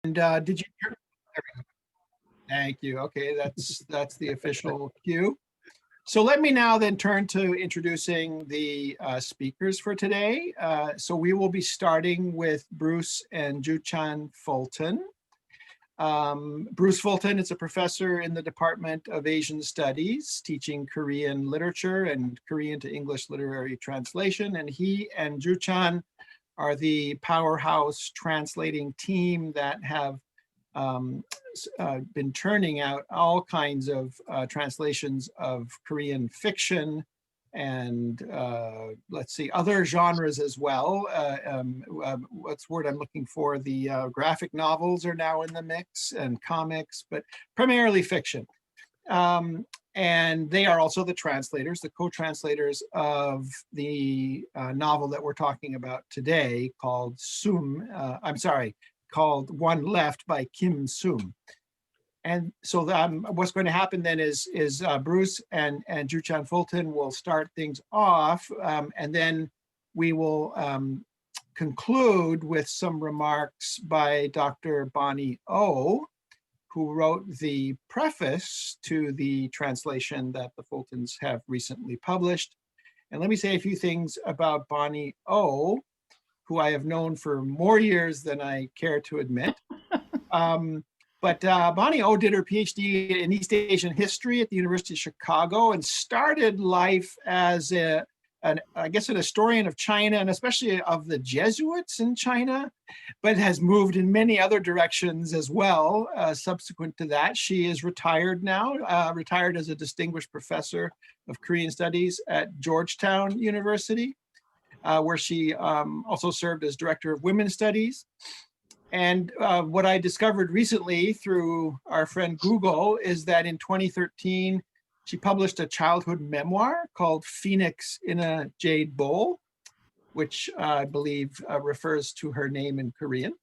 And did you hear? Thank you. Okay, that's the official cue. So let me now then turn to introducing the speakers for today. So we will be starting with Bruce and Juchan Fulton. Bruce Fulton is a professor in the Department of Asian Studies, teaching Korean literature and Korean to English literary translation. And he and Juchan are the powerhouse translating team that have been churning out all kinds of translations of Korean fiction and let's see, other genres as well. What's the word I'm looking for? The graphic novels are now in the mix and comics, but primarily fiction. And they are also the translators, the co-translators of the novel that we're talking about today called called One Left by Kim Sum. And so what's going to happen then is Bruce and Juchan Fulton will start things off, and then we will conclude with some remarks by Dr. Bonnie Oh, who wrote the preface to the translation that the Fultons have recently published. And let me say a few things about Bonnie Oh, who I have known for more years than I care to admit. But Bonnie Oh did her PhD in East Asian history at the University of Chicago and started life as I guess an historian of China and especially of the Jesuits in China, but has moved in many other directions as well. Subsequent to that, she is retired now, retired as a distinguished professor of Korean studies at Georgetown University, where she also served as director of women's studies. And what I discovered recently through our friend Google is that in 2013, she published a childhood memoir called Phoenix in a Jade Bowl, which I believe refers to her name in Korean.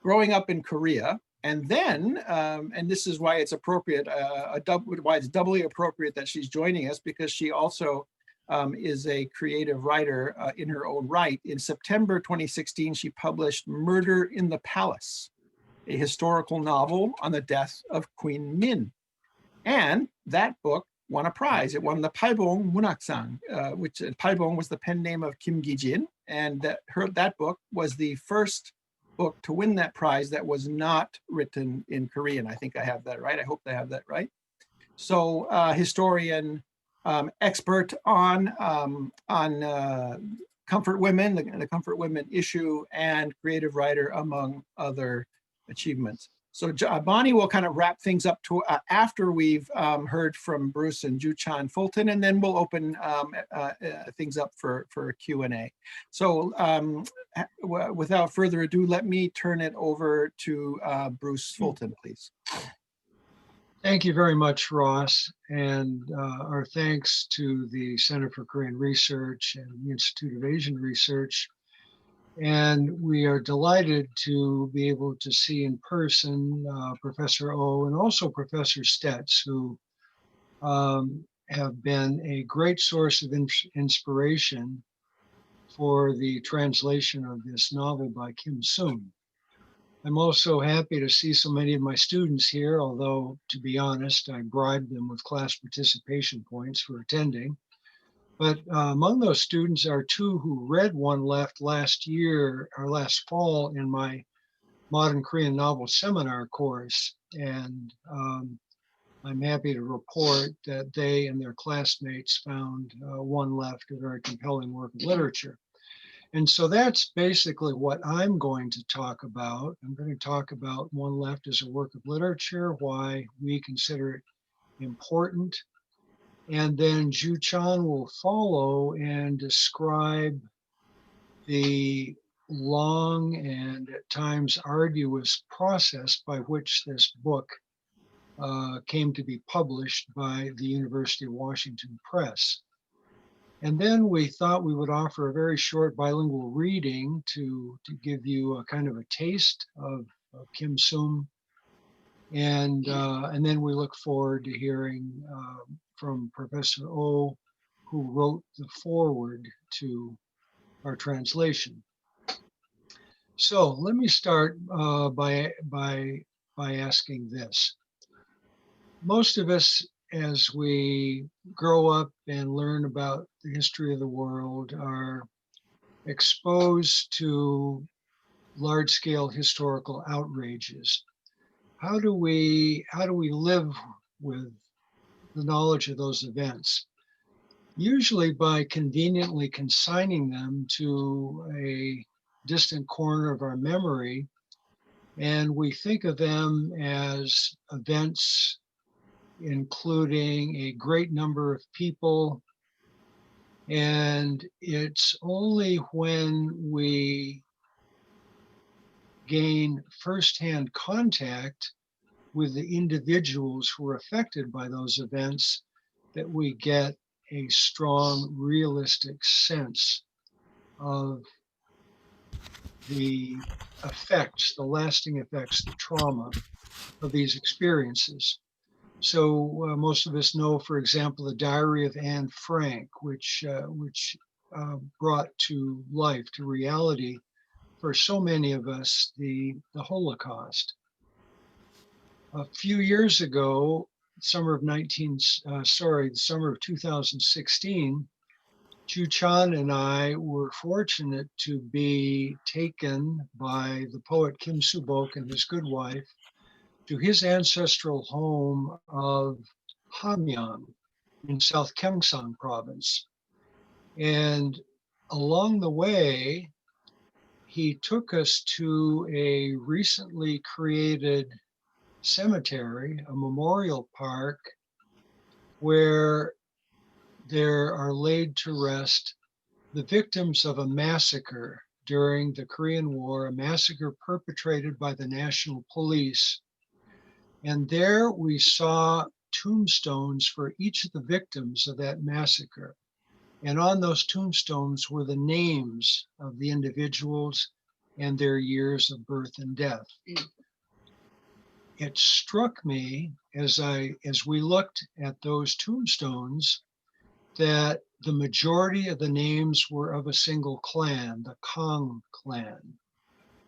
Growing up in Korea, and then, and this is why it's appropriate, why it's doubly appropriate that she's joining us, because she also is a creative writer in her own right. In September 2016, she published Murder in the Palace, a historical novel on the death of Queen Min. And that book won a prize. It won the Paibong Munaksang, which Paibong was the pen name of Kim Gi-jin. And that book was the first book to win that prize that was not written in Korean. I think I have that right. I hope I have that right. So historian, expert on comfort women, the comfort women issue, and creative writer, among other achievements. So Bonnie will kind of wrap things up to after we've heard from Bruce and Juchan Fulton, and then we'll open things up for Q&A. So without further ado, let me turn it over to Bruce Fulton, please. Thank you very much, Ross, and our thanks to the Center for Korean Research and the Institute of Asian Research. And we are delighted to be able to see in person Professor Oh and also Professor Stetz, who have been a great source of inspiration for the translation of this novel by Kim Sum. I'm also happy to see so many of my students here, although, to be honest, I bribed them with class participation points for attending. But among those students are two who read One Left last year or last fall in my Modern Korean Novel Seminar course. And I'm happy to report that they and their classmates found One Left a very compelling work of literature. And so that's basically what I'm going to talk about. I'm going to talk about One Left as a work of literature, why we consider it important. And then Juchan will follow and describe the long and at times arduous process by which this book came to be published by the University of Washington Press. And then we thought we would offer a very short bilingual reading to give you a kind of a taste of Kim Sum. And then we look forward to hearing from Professor Oh, who wrote the foreword to our translation. So let me start by asking this. Most of us, as we grow up and learn about the history of the world, are exposed to large-scale historical outrages. How do we live with the knowledge of those events? Usually by conveniently consigning them to a distant corner of our memory, and we think of them as events including a great number of people. And it's only when we gain firsthand contact with the individuals who are affected by those events that we get a strong, realistic sense of the effects, the lasting effects, the trauma of these experiences. So most of us know, for example, the Diary of Anne Frank, which brought to life, to reality, for so many of us, the Holocaust. A few years ago, the summer of 2016, Chu Chan and I were fortunate to be taken by the poet Kim Soo-bok and his good wife to his ancestral home of Hamyang in South Gyeongsang province. And along the way, he took us to a recently created cemetery, a memorial park, where there are laid to rest the victims of a massacre during the Korean War, a massacre perpetrated by the National Police. And there we saw tombstones for each of the victims of that massacre. And on those tombstones were the names of the individuals and their years of birth and death. It struck me as we looked at those tombstones that the majority of the names were of a single clan, the Kang clan.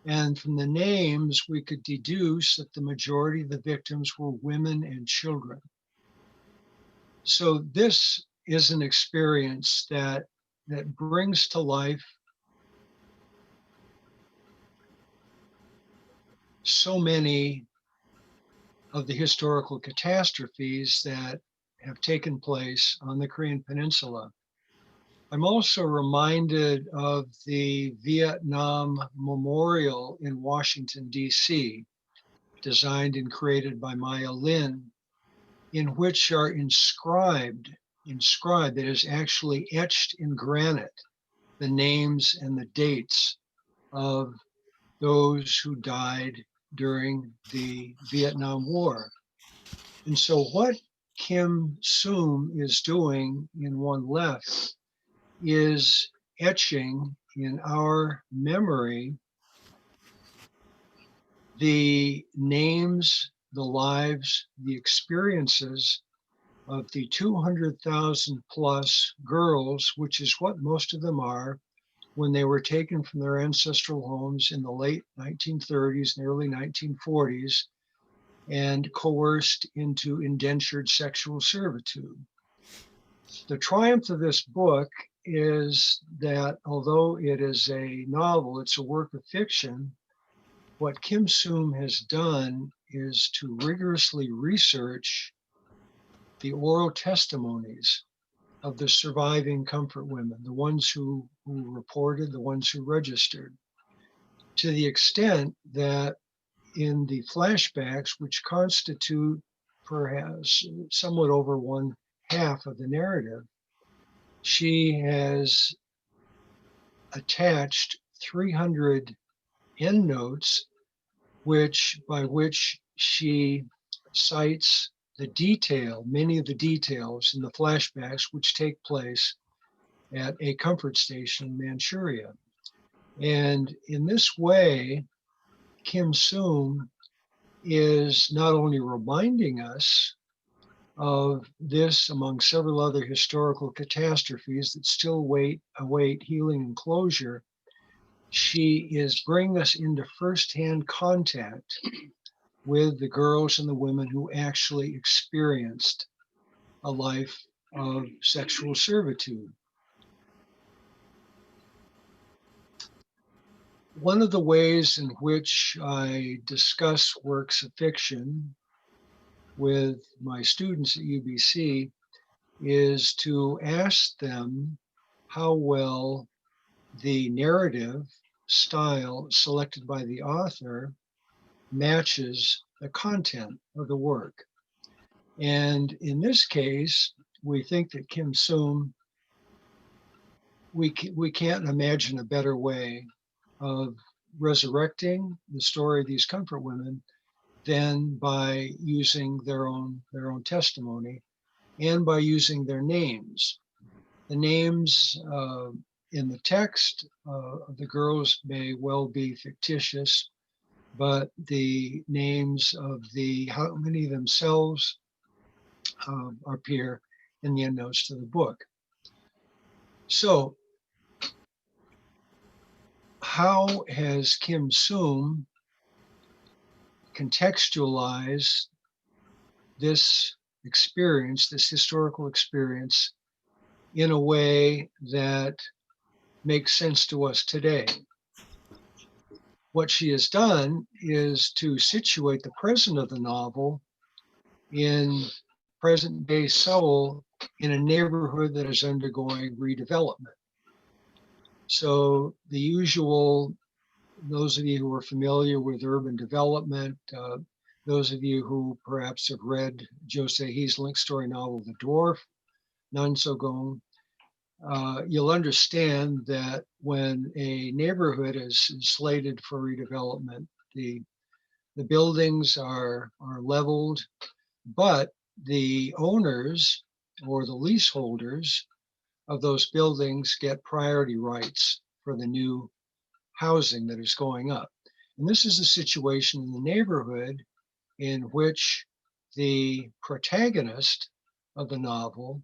And from the names, we could deduce that the majority of the victims were women and children. So this is an experience that brings to life so many of the historical catastrophes that have taken place on the Korean Peninsula. I'm also reminded of the Vietnam Memorial in Washington, D.C., designed and created by Maya Lin, in which are inscribed, that is actually etched in granite, the names and the dates of those who died during the Vietnam War. And so what Kim Soom is doing in One Left is etching in our memory the names, the lives, the experiences of the 200,000 plus girls, which is what most of them are, when they were taken from their ancestral homes in the late 1930s and early 1940s and coerced into indentured sexual servitude. The triumph of this book is that although it is a novel, it's a work of fiction, what Kim Soom has done is to rigorously research the oral testimonies of the surviving comfort women, the ones who reported, the ones who registered, to the extent that in the flashbacks, which constitute perhaps somewhat over one half of the narrative, she has attached 300 endnotes, by which she cites many of the details in the flashbacks which take place at a comfort station in Manchuria. And in this way, Kim Soom is not only reminding us of this among several other historical catastrophes that still await healing and closure, she is bringing us into firsthand contact with the girls and the women who actually experienced a life of sexual servitude. One of the ways in which I discuss works of fiction with my students at UBC is to ask them how well the narrative style selected by the author matches the content of the work. And in this case, we think that Kim Sum, we can't imagine a better way of resurrecting the story of these comfort women than by using their own testimony and by using their names. The names in the text of the girls may well be fictitious, but the names of how many themselves appear in the endnotes to the book. So, how has Kim Sum contextualized this experience, this historical experience, in a way that makes sense to us today? What she has done is to situate the present of the novel in present day Seoul in a neighborhood that is undergoing redevelopment. So the usual, those of you who are familiar with urban development, those of you who perhaps have read Jose Hieslink's story novel, The Dwarf, Nansogong, you'll understand that when a neighborhood is slated for redevelopment, the buildings are leveled, but the owners or the leaseholders of those buildings get priority rights for the new housing that is going up. And this is the situation in the neighborhood in which the protagonist of the novel,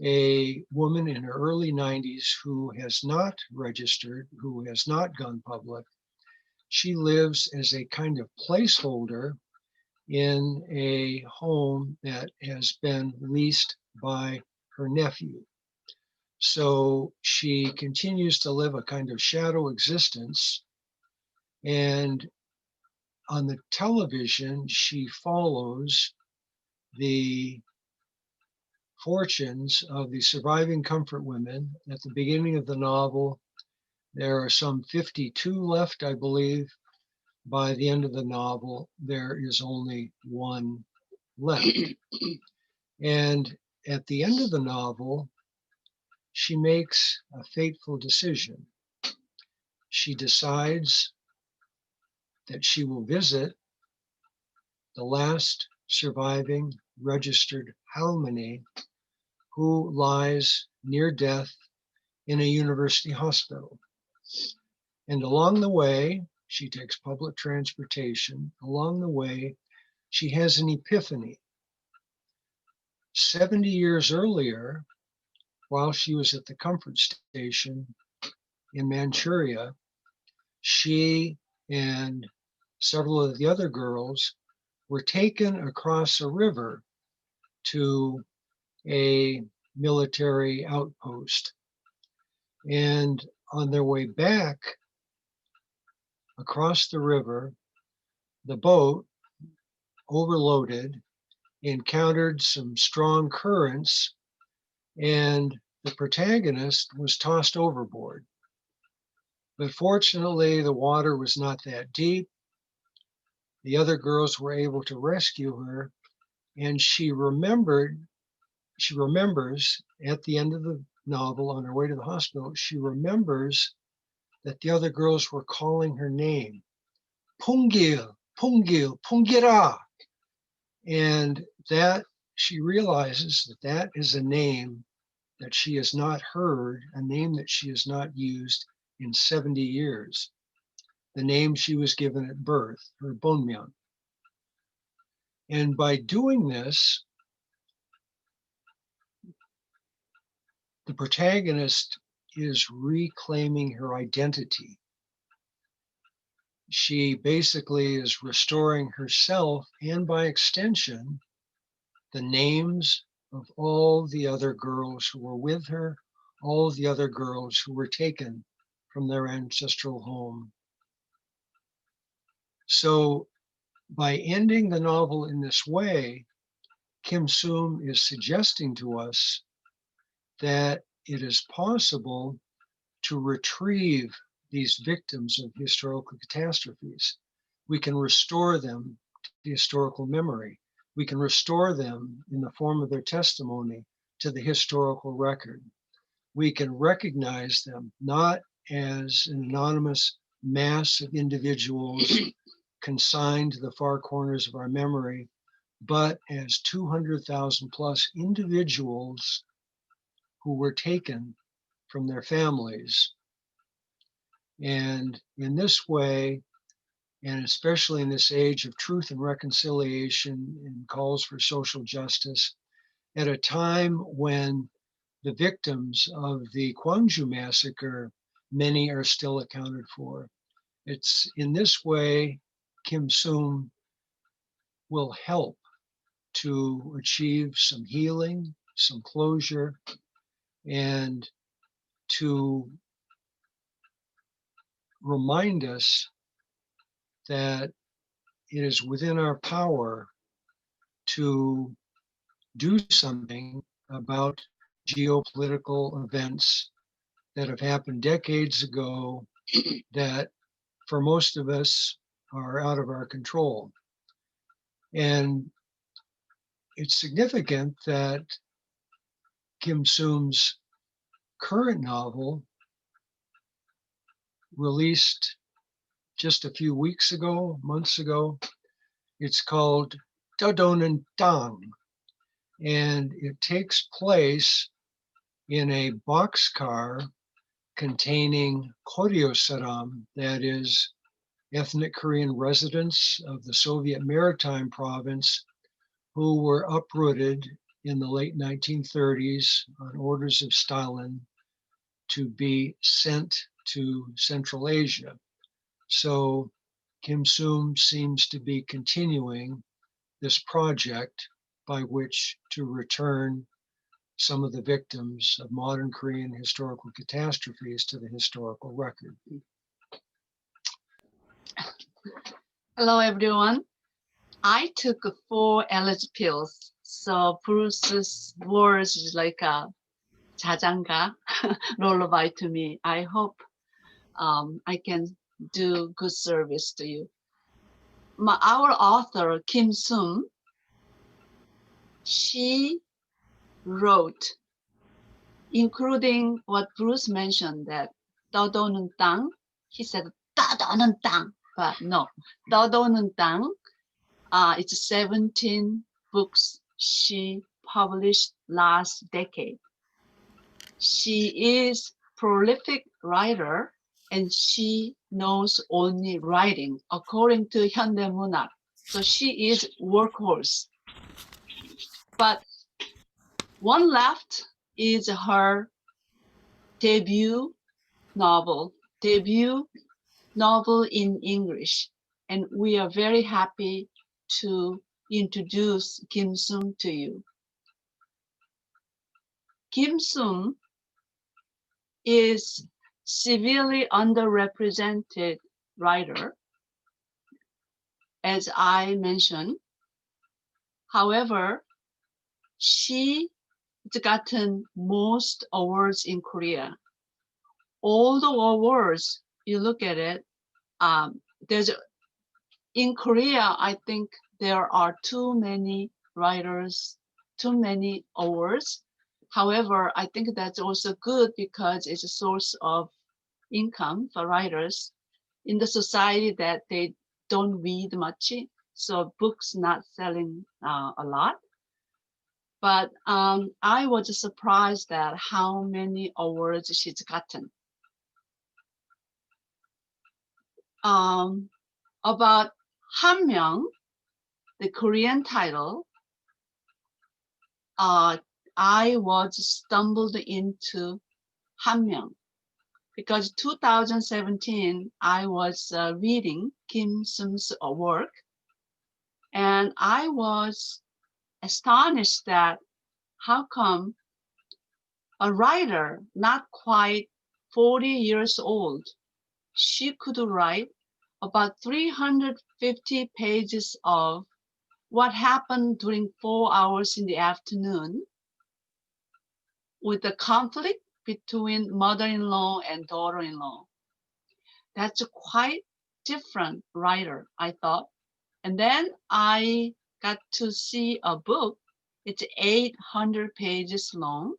a woman in her early 90s who has not registered, who has not gone public, she lives as a kind of placeholder in a home that has been leased by her nephew. So she continues to live a kind of shadow existence. And on the television, she follows the fortunes of the surviving comfort women. At the beginning of the novel, there are some 52 left, I believe. By the end of the novel, there is only one left. And at the end of the novel, she makes a fateful decision. She decides that she will visit the last surviving registered Halmani who lies near death in a university hospital. And along the way, she takes public transportation. Along the way, she has an epiphany. 70 years earlier, while she was at the comfort station in Manchuria, she and several of the other girls were taken across a river to a military outpost. And on their way back across the river, the boat, overloaded, encountered some strong currents, and the protagonist was tossed overboard. But fortunately, the water was not that deep. The other girls were able to rescue her, and she remembers at the end of the novel, on her way to the hospital, she remembers that the other girls were calling her name, Pungil, Pungil, Pungira. And that she realizes that that is a name that she has not heard, a name that she has not used in 70 years, the name she was given at birth, her Bonmyeon. And by doing this, the protagonist is reclaiming her identity. she basically is restoring herself and by extension, the names of all the other girls who were with her, all the other girls who were taken from their ancestral home. So by ending the novel in this way, Kim Sum is suggesting to us that it is possible to retrieve these victims of historical catastrophes. We can restore them to historical memory. We can restore them in the form of their testimony to the historical record. We can recognize them not as an anonymous mass of individuals consigned to the far corners of our memory, but as 200,000 plus individuals who were taken from their families. And in this way, and especially in this age of truth and reconciliation and calls for social justice, at a time when the victims of the Gwangju massacre, many are still accounted for. It's in this way Kim Sum will help to achieve some healing, some closure, and to remind us that it is within our power to do something about geopolitical events that have happened decades ago that for most of us are out of our control. And it's significant that Kim Sum's current novel, released just a few weeks ago, months ago, it's called Dodonan Dang, and it takes place in a boxcar containing Koryo Saram, that is, ethnic Korean residents of the Soviet maritime province who were uprooted in the late 1930s on orders of Stalin to be sent to Central Asia. So Kim Sum seems to be continuing this project by which to return some of the victims of modern Korean historical catastrophes to the historical record. Hello, everyone. I took 4 allergy pills, so Bruce's words is like a jajanga lullaby to me. I hope I can do good service to you. Our author, Kim Sum, she wrote, including what Bruce mentioned, that 떠도는 땅, he said 떠도는 땅, but no, 떠도는 땅, it's 17 books she published last decade. She is prolific writer and she knows only writing according to 현대문학. So she is workhorse. But one left is her debut novel in English. And we are very happy to introduce Kim Sum to you. Kim Sum is severely underrepresented writer, as I mentioned. However, she has gotten most awards in Korea. All the awards, you look at it, in Korea, I think there are too many writers, too many awards. However, I think that's also good because it's a source of income for writers in the society that they don't read much, so books not selling a lot. But I was surprised at how many awards she's gotten. About 한명, the Korean title, I was stumbled into 한명. because 2017, I was reading Kim Sum's work, and I was astonished that how come a writer not quite 40 years old, she could write about 350 pages of what happened during 4 hours in the afternoon with the conflict between mother-in-law and daughter-in-law. That's a quite different writer, I thought. And then I got to see a book. It's 800 pages long.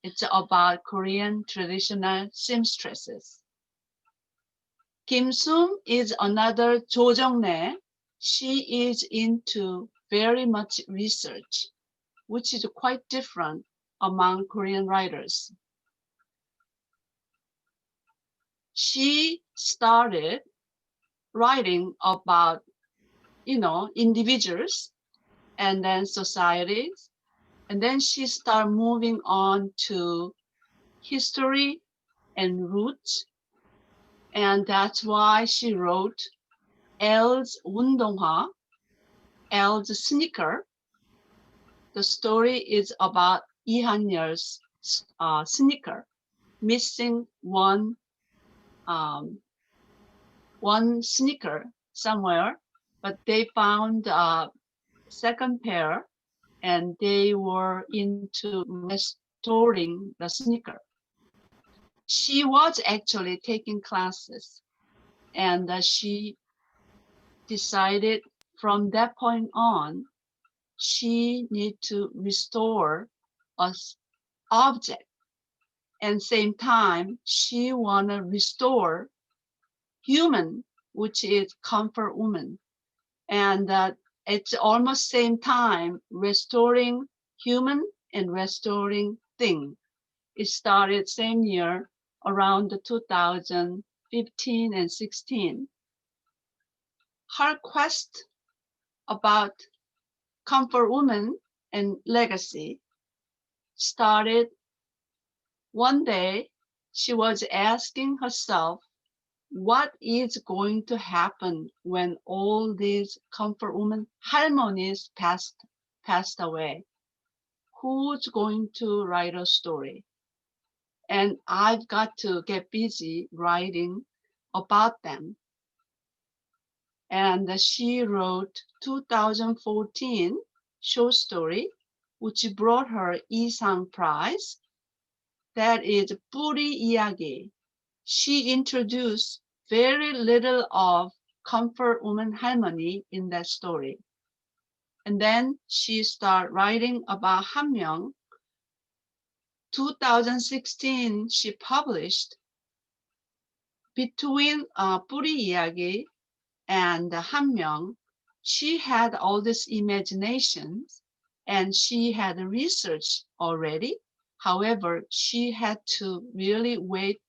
It's about Korean traditional seamstresses. Kim Sum is another Jo Jung-nae. She is into very much research, which is quite different among Korean writers. She started writing about, individuals and then societies. And then she started moving on to history and roots. And that's why she wrote L's 운동화, L's sneaker. The story is about Lee Han-yeol's sneaker, missing one sneaker somewhere, but they found a second pair, and they were into restoring the sneaker. She was actually taking classes, and she decided from that point on, she need to restore an object, and same time, she wanna restore human, which is comfort woman. And it's almost same time restoring human and restoring thing. It started same year around 2015 and 16. Her quest about comfort woman and legacy started one day. She was asking herself, what is going to happen when all these comfort women harmonies passed away? Who's going to write a story? And I've got to get busy writing about them. And she wrote 2014 short story, which brought her Isang Prize. That is 뿌리 이야기. She introduced very little of comfort woman harmony in that story. And then she started writing about 한명. 2016, she published between 뿌리 이야기 and 한명. She had all this imaginations and she had research already. However, she had to really wait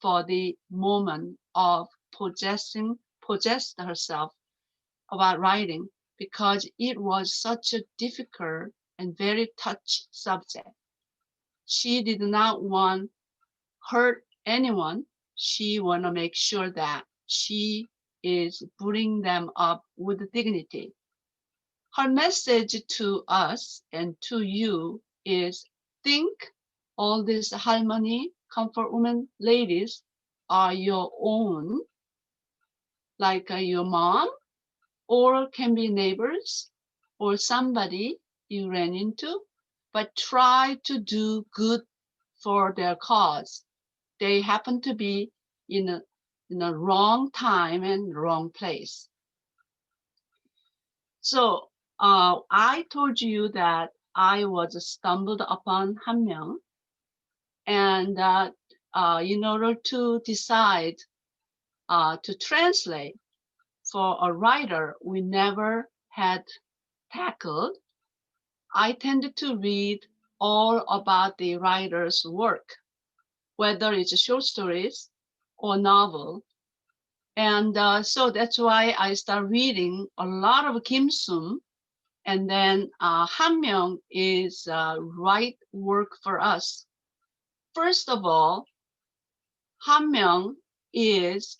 for the moment of possessed herself about writing, because it was such a difficult and very touchy subject. She did not want hurt anyone. She want to make sure that she is bringing them up with dignity. Her message to us and to you is, think all this harmony, comfort women ladies are your own, like your mom, or can be neighbors or somebody you ran into, but try to do good for their cause. They happen to be in a wrong time and wrong place. So I told you that I was stumbled upon 한명, and in order to decide to translate for a writer we never had tackled, I tended to read all about the writer's work, whether it's short stories or novel. And so that's why I started reading a lot of Kim Sum, and then 한명 is right work for us. First of all, Hanmyeong is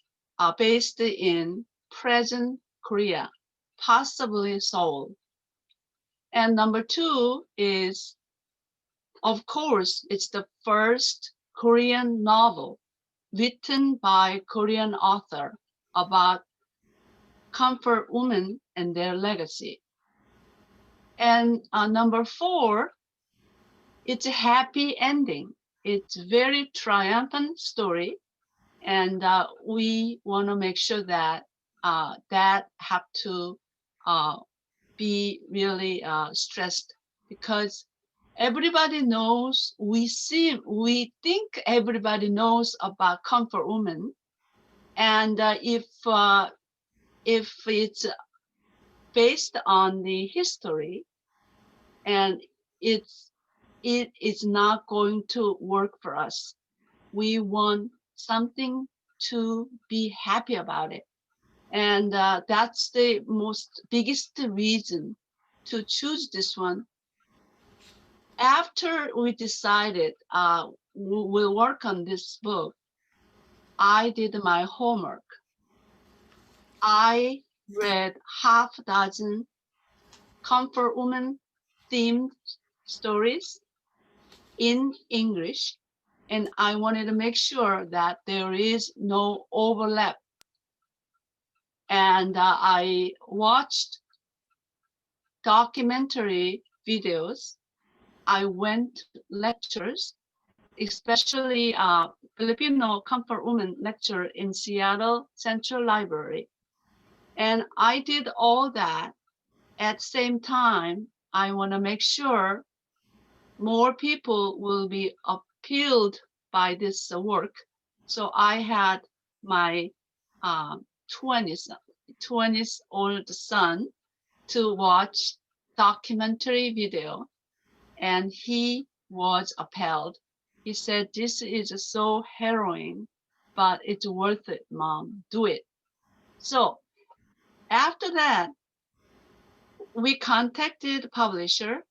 based in present Korea, possibly Seoul. And number two is, of course, it's the first Korean novel written by Korean author about comfort women and their legacy. And number four, it's a happy ending. It's very triumphant story, and we want to make sure that that have to be really stressed, because everybody knows, we think everybody knows about comfort women, and if it's based on the history, and it is not going to work for us. We want something to be happy about it, and that's the biggest reason to choose this one. After we decided we'll work on this book, I did my homework. I read half a dozen comfort woman themed stories in English, and I wanted to make sure that there is no overlap. And I watched documentary videos. I went to lectures, especially Filipino comfort woman lecture in Seattle Central Library. And I did all that. At the same time, I want to make sure more people will be appealed by this work. So I had my 20th old son to watch documentary video, and he was appalled. He said, "This is so harrowing, but it's worth it, Mom. Do it." So after that, we contacted the publisher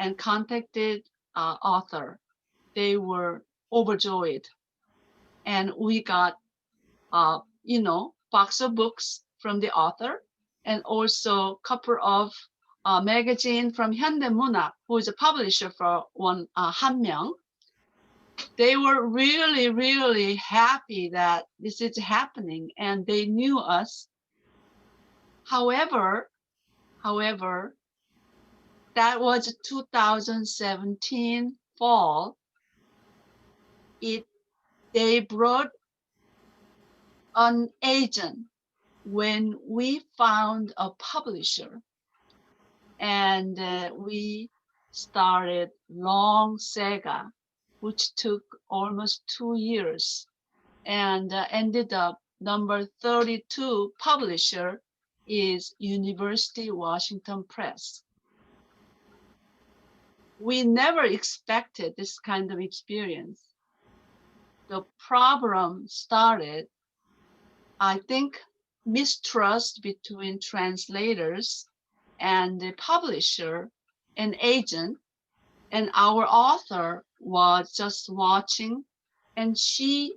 and contacted author. They were overjoyed, and we got box of books from the author, and also a couple of magazine from 현대문학, who is a publisher for one Hanmyeong. They were really, really happy that this is happening, and they knew us. However, that was 2017 fall. They brought an agent when we found a publisher, and we started long saga, which took almost 2 years, and ended up number 32 publisher is University Washington Press. We never expected this kind of experience. The problem started, I think, mistrust between translators and the publisher and agent, and our author was just watching, and she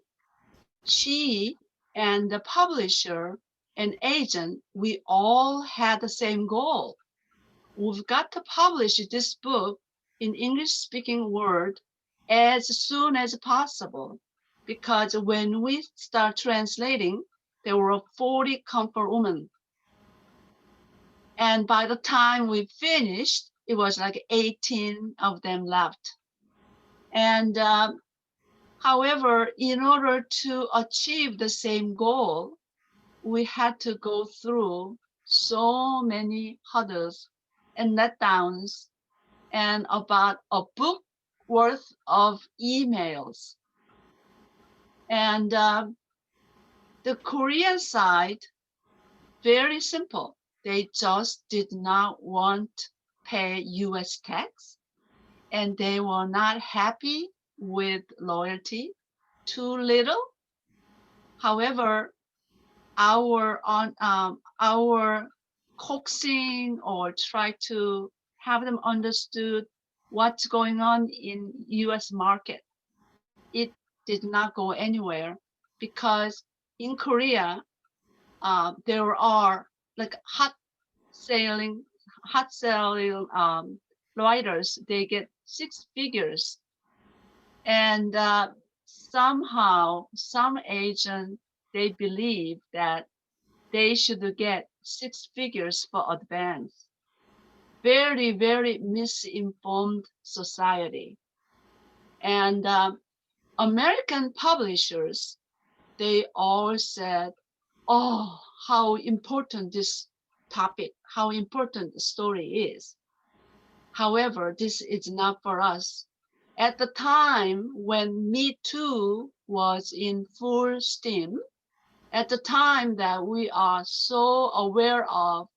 and the publisher and agent, we all had the same goal. We've got to publish this book in English-speaking world as soon as possible, because when we start translating, there were 40 comfort women. And by the time we finished, it was like 18 of them left. And however, in order to achieve the same goal, we had to go through so many hurdles and letdowns, and about a book worth of emails. And the Korean side, very simple. They just did not want to pay US tax, and they were not happy with loyalty, too little. However, our coaxing or try to have them understood what's going on in US market, it did not go anywhere. because in Korea, there are like hot selling writers. They get 6 figures, and somehow some agent, they believe that they should get 6 figures for advance. Very, very misinformed society. And American publishers, they all said, oh, how important this topic, how important the story is. However, this is not for us. At the time when Me Too was in full steam, at the time that we are so aware of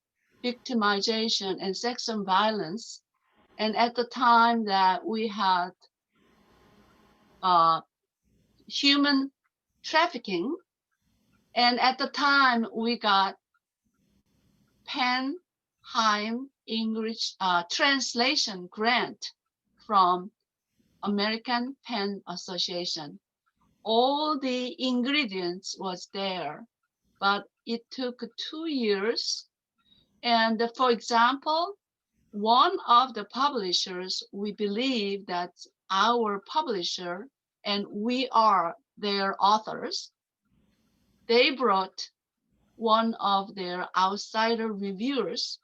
victimization and sexual violence, and at the time that we had human trafficking, and at the time we got Pen Heim English translation grant from American Pen Association. All the ingredients was there, but it took 2 years. And for example, one of the publishers, we believe that our publisher and we are their authors, they brought one of their outsider reviewers,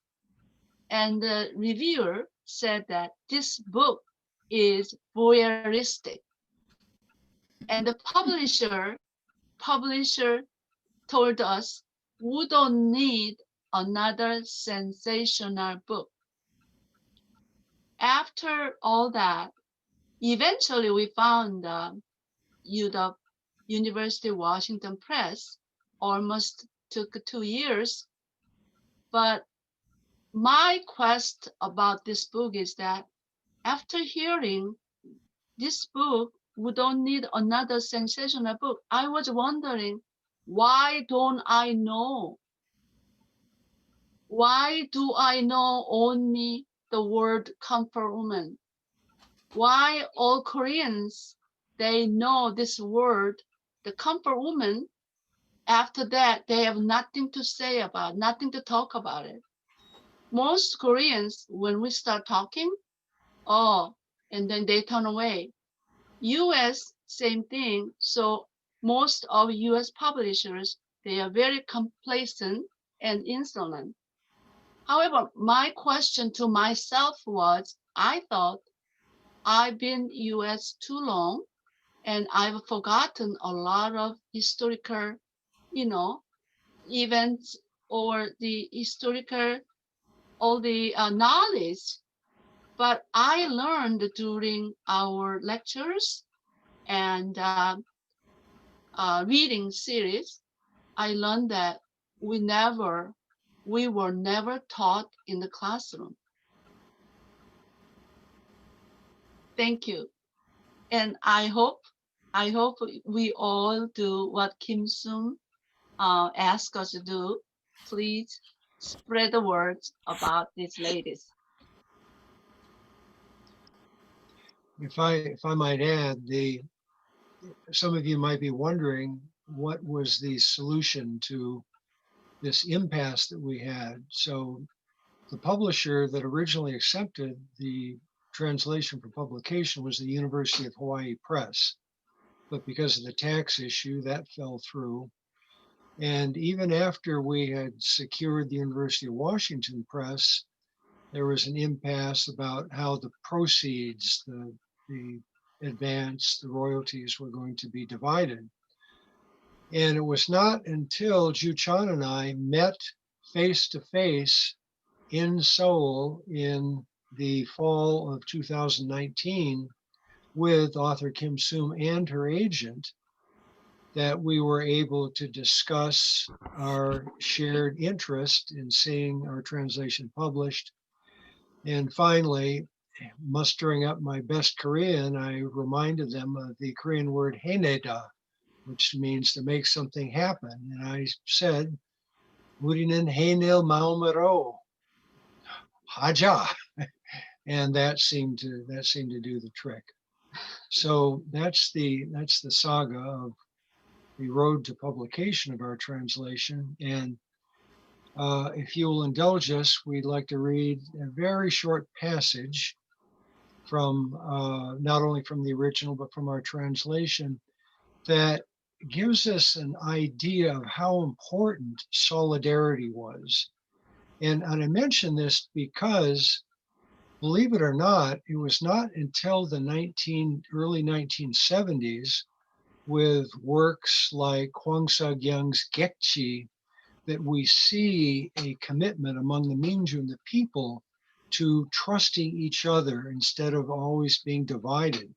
and the reviewer said that this book is voyeuristic. And the publisher told us, we don't need another sensational book. After all that, eventually we found UW, University of Washington Press. Almost took 2 years. But my quest about this book is that after hearing this book, we don't need another sensational book. I was wondering, why don't I know? Why do I know only the word comfort woman? Why all Koreans, they know this word, the comfort woman. After that, they have nothing to say about, nothing to talk about it. Most Koreans, when we start talking, oh, and then they turn away. US, same thing. So most of US publishers, they are very complacent and insolent. However, my question to myself was, I thought I've been US too long and I've forgotten a lot of historical, events or the historical, all the knowledge. But I learned during our lectures and reading series, I learned that we were never taught in the classroom. Thank you. And I hope we all do what Kim Sung asked us to do. Please spread the words about these ladies. If I might add, some of you might be wondering what was the solution to this impasse that we had. So the publisher that originally accepted the translation for publication was the University of Hawaii Press. But because of the tax issue, that fell through. And even after we had secured the University of Washington Press, there was an impasse about how the proceeds, the advance, the royalties were going to be divided. And it was not until Ju Chan and I met face to face in Seoul in the fall of 2019 with author Kim Sum and her agent that we were able to discuss our shared interest in seeing our translation published. And finally, mustering up my best Korean, I reminded them of the Korean word haeneda, which means to make something happen. And I said, 우리는 해낼 마음으로 하자. And that seemed to do the trick. So that's the saga of the road to publication of our translation. And if you will indulge us, we'd like to read a very short passage from not only from the original, but from our translation that gives us an idea of how important solidarity was. And I mention this because, believe it or not, it was not until the early 1970s with works like Hwang Sa-gyung's Gekchi that we see a commitment among the Minjun, the people, to trusting each other instead of always being divided.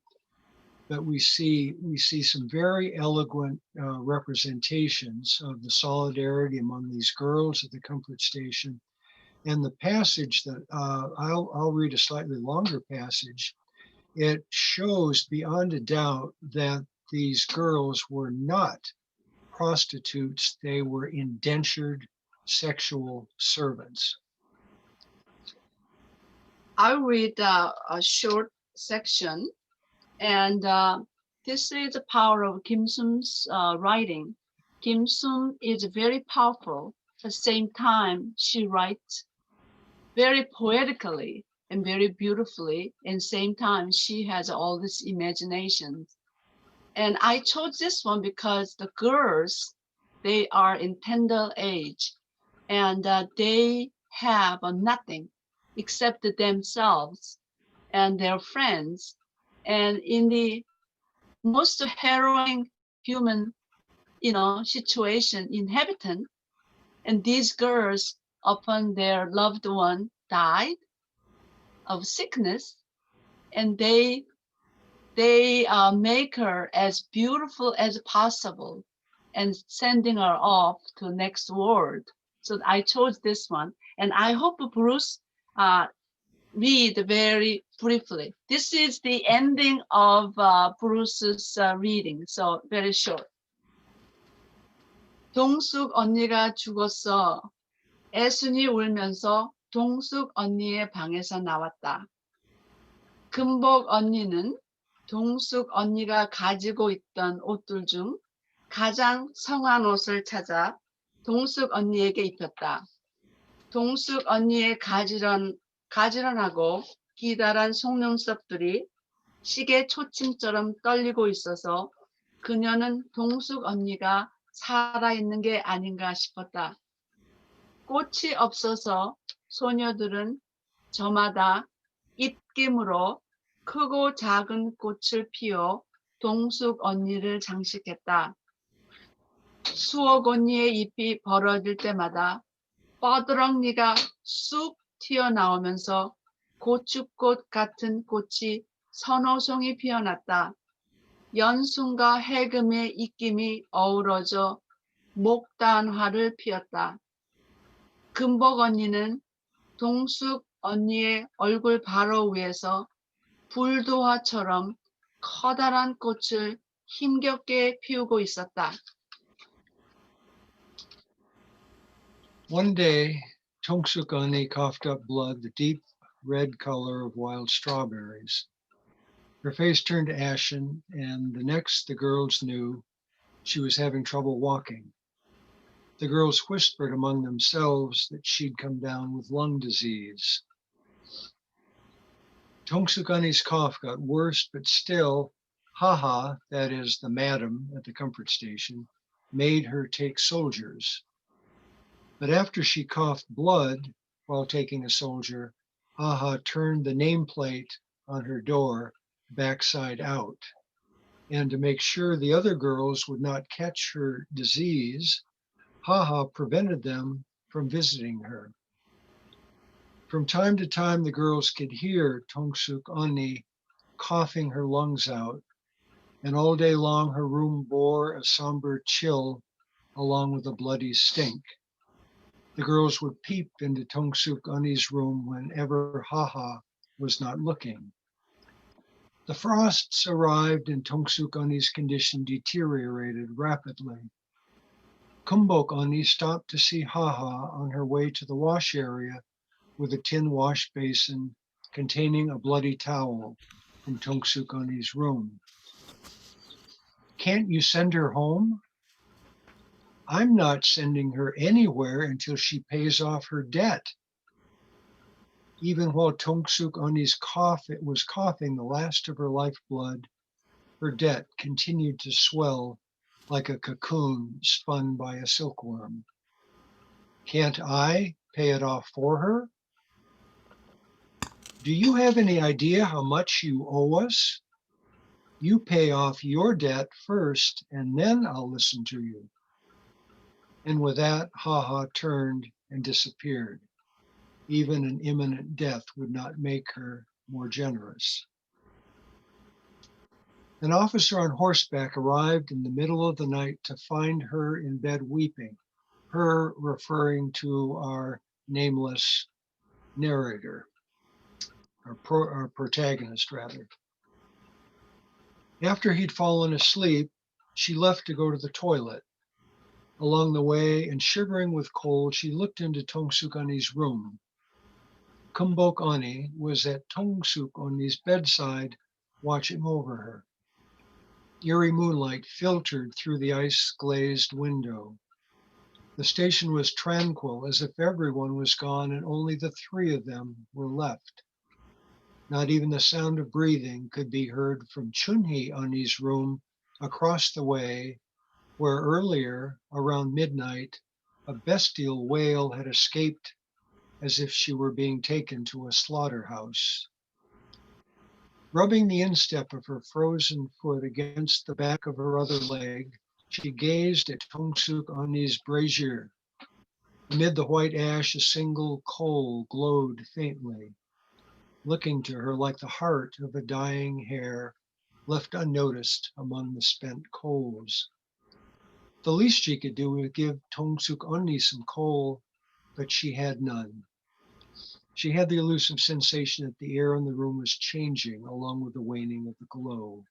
But we see some very eloquent representations of the solidarity among these girls at the comfort station. And the passage that I'll read a slightly longer passage. It shows beyond a doubt that these girls were not prostitutes, they were indentured sexual servants. I'll read a short section, and this is the power of Kim Sum's writing. Kim Sum is very powerful. At the same time, she writes very poetically and very beautifully. And same time, she has all this imagination. And I chose this one because the girls, they are in tender age, and they have nothing except themselves and their friends. And in the most harrowing human, situation, inhabitant, and these girls, upon their loved one died of sickness, and they make her as beautiful as possible and sending her off to the next world. So I chose this one, and I hope Bruce read very briefly. This is the ending of Bruce's reading, so very short. 동숙 언니가 죽었어. 애순이 울면서 동숙 언니의 방에서 나왔다. 금복 언니는 동숙 언니가 가지고 있던 옷들 중 가장 성한 옷을 찾아 동숙 언니에게 입혔다. 동숙 언니의 가지런하고 기다란 속눈썹들이 시계 초침처럼 떨리고 있어서 그녀는 동숙 언니가 살아있는 게 아닌가 싶었다. 꽃이 없어서 소녀들은 저마다 입김으로 크고 작은 꽃을 피워 동숙 언니를 장식했다. 수옥 언니의 잎이 벌어질 때마다 뻐드렁니가 쑥 튀어나오면서 고춧꽃 같은 꽃이 서너 송이 피어났다. 연순과 해금의 입김이 어우러져 목단화를 피웠다. 금복 언니는 동숙 언니의 얼굴 바로 위에서 불도화처럼 커다란 꽃을 힘겹게 피우고 있었다. One day, Tongsuk Ani coughed up blood, the deep red color of wild strawberries. Her face turned ashen, and the next the girls knew she was having trouble walking. The girls whispered among themselves that she'd come down with lung disease. Tongsuk Ani's cough got worse, but still, Haha, that is the madam at the comfort station, made her take soldiers. But after she coughed blood while taking a soldier, Haha turned the nameplate on her door backside out. And to make sure the other girls would not catch her disease, Haha prevented them from visiting her. From time to time, the girls could hear Tongsuk Ani coughing her lungs out, and all day long her room bore a somber chill along with a bloody stink. The girls would peep into Tongsuk Ani's room whenever Haha was not looking. The frosts arrived and Tongsuk Ani's condition deteriorated rapidly. Kumbok Ani stopped to see Haha on her way to the wash area with a tin wash basin containing a bloody towel from Tongsuk Ani's room. Can't you send her home? I'm not sending her anywhere until she pays off her debt. Even while Tongsuk Oni's was coughing the last of her lifeblood, her debt continued to swell like a cocoon spun by a silkworm. Can't I pay it off for her? Do you have any idea how much you owe us? You pay off your debt first, and then I'll listen to you. And with that, Haha turned and disappeared. Even an imminent death would not make her more generous. An officer on horseback arrived in the middle of the night to find her in bed weeping, her referring to our nameless narrator, our protagonist, rather. After he'd fallen asleep, she left to go to the toilet. Along the way, and shivering with cold, she looked into Tongsuk Oni's room. Kumbok Oni was at Tongsuk Oni's bedside, watching over her. Eerie moonlight filtered through the ice-glazed window. The station was tranquil, as if everyone was gone and only the three of them were left. Not even the sound of breathing could be heard from Chunhee Oni's room across the way, where earlier, around midnight, a bestial wail had escaped as if she were being taken to a slaughterhouse. Rubbing the instep of her frozen foot against the back of her other leg, she gazed at Tongsuk Oni's brazier. Amid the white ash, a single coal glowed faintly, looking to her like the heart of a dying hare left unnoticed among the spent coals. The least she could do was give Tongsuk Oni some coal, but she had none. She had the elusive sensation that the air in the room was changing along with the waning of the glow.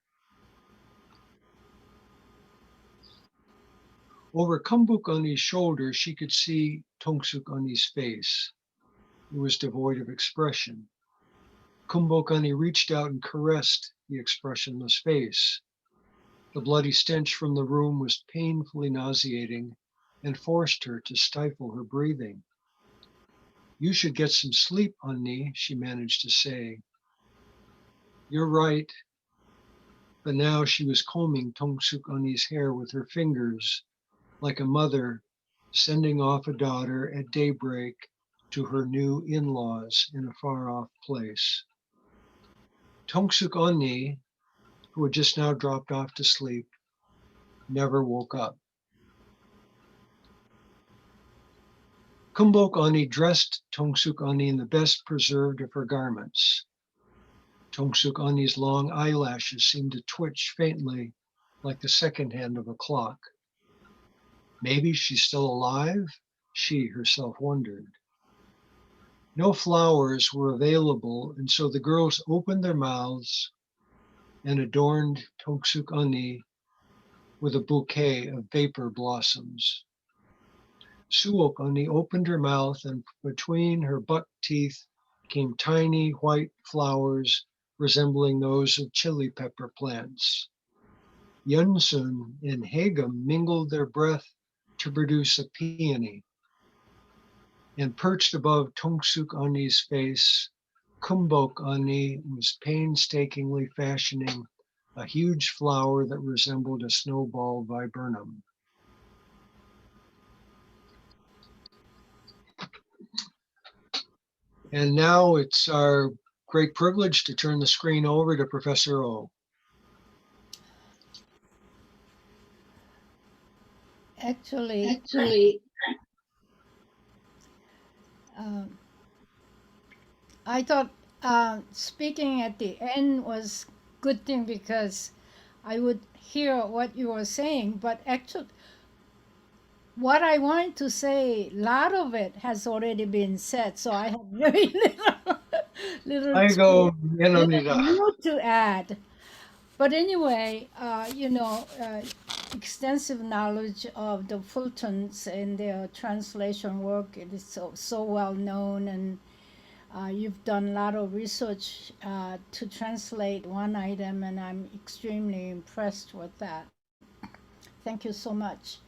Over Kumbuk Oni's shoulder, she could see Tongsuk Oni's face. It was devoid of expression. Kumbuk Oni reached out and caressed the expressionless face. The bloody stench from the room was painfully nauseating and forced her to stifle her breathing. You should get some sleep, Onni, she managed to say. You're right. But now she was combing Tongsuk Oni's hair with her fingers, like a mother sending off a daughter at daybreak to her new in-laws in a far-off place. Tongsuk Onni, who had just now dropped off to sleep, never woke up. Kumbok Onni dressed Tongsuk Onni in the best preserved of her garments. Tongsuk Oni's long eyelashes seemed to twitch faintly like the second hand of a clock. Maybe she's still alive? She herself wondered. No flowers were available, and so the girls opened their mouths and adorned Tongsuk Onni with a bouquet of vapor blossoms. Suok Onni opened her mouth, and between her buck teeth came tiny white flowers resembling those of chili pepper plants. Yunsun and Hagam mingled their breath to produce a peony. And perched above Tongsuk Oni's face, Kumbok Onni was painstakingly fashioning a huge flower that resembled a snowball viburnum. And now it's our great privilege to turn the screen over to Professor O. Actually, I thought speaking at the end was good thing because I would hear what you were saying. But actually, what I wanted to say, a lot of it has already been said. So I have very little Aigo little Yanamida. new to add. But anyway, extensive knowledge of the Fultons and their translation work. It is so well known, and you've done a lot of research to translate one item, and I'm extremely impressed with that. Thank you so much.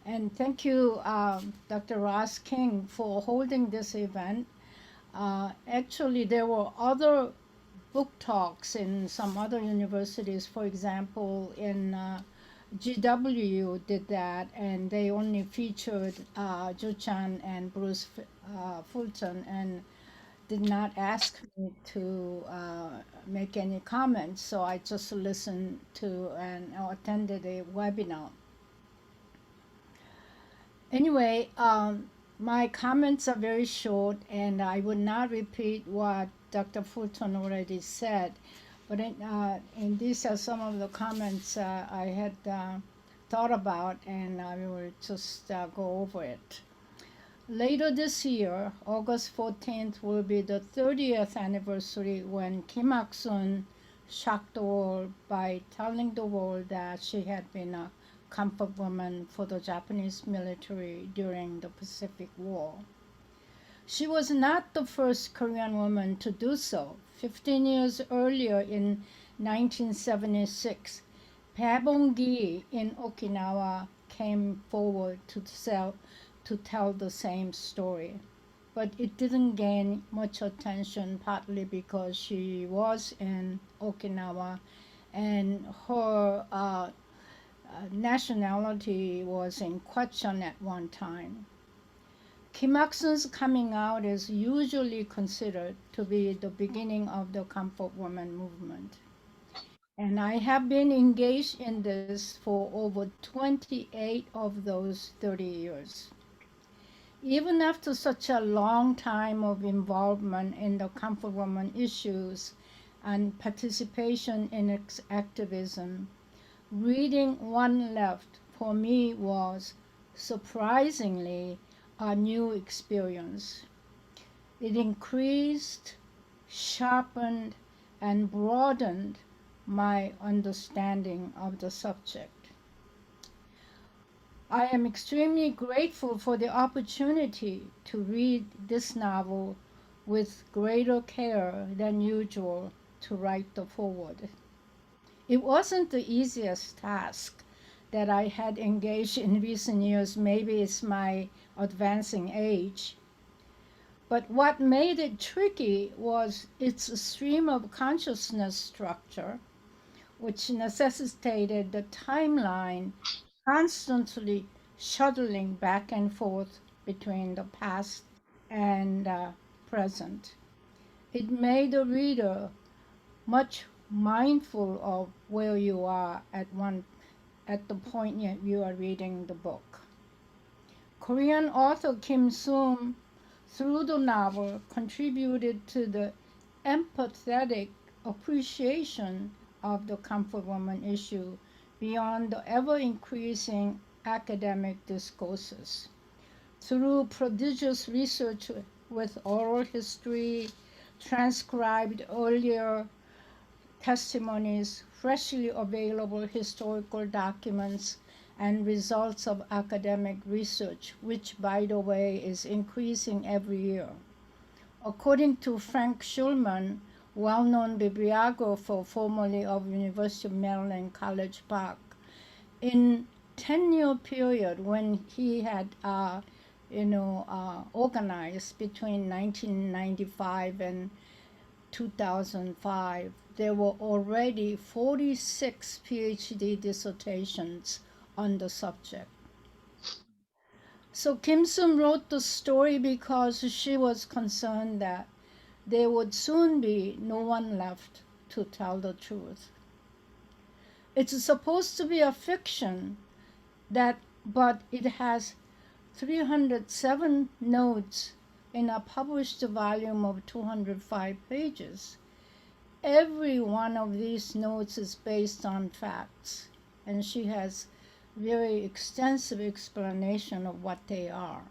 And thank you, Dr. Ross King, for holding this event. Actually, there were other book talks in some other universities. For example, in GW did that, and they only featured Ju Chan and Bruce Fulton, and did not ask me to make any comments. So I just listened to and attended a webinar. Anyway, my comments are very short, and I would not repeat what Dr. Fulton already said. But and these are some of the comments I had thought about, and I will just go over it. Later this year, August 14th, will be the 30th anniversary when Kim Il-sung shocked the world by telling the world that she had been a comfort woman for the Japanese military during the Pacific War. She was not the first Korean woman to do so. 15 years earlier, in 1976, Paebong-gi in Okinawa came forward to tell the same story. But it didn't gain much attention, partly because she was in Okinawa and her nationality was in question at one time. Kim Il-sung's coming out is usually considered to be the beginning of the comfort woman movement. And I have been engaged in this for over 28 of those 30 years. Even after such a long time of involvement in the comfort woman issues and participation in its activism, reading One Left for me was surprisingly a new experience. It increased, sharpened, and broadened my understanding of the subject. I am extremely grateful for the opportunity to read this novel with greater care than usual to write the foreword. It wasn't the easiest task that I had engaged in recent years. Maybe it's my advancing age. But what made it tricky was its stream of consciousness structure, which necessitated the timeline constantly shuttling back and forth between the past and present. It made the reader much mindful of where you are at the point you are reading the book. Korean author Kim Il-sung, through the novel, contributed to the empathetic appreciation of the comfort woman issue beyond the ever-increasing academic discourses. Through prodigious research with oral history, transcribed earlier testimonies, freshly available historical documents, and results of academic research, which, by the way, is increasing every year. According to Frank Schulman, well-known bibliographer formerly of University of Maryland College Park, in 10-year period when he had organized between 1995 and 2005, there were already 46 PhD dissertations on the subject. So Kim Il-sung wrote the story because she was concerned that there would soon be no one left to tell the truth. It's supposed to be a fiction but it has 307 notes in a published volume of 205 pages. Every one of these notes is based on facts, and she has very extensive explanation of what they are.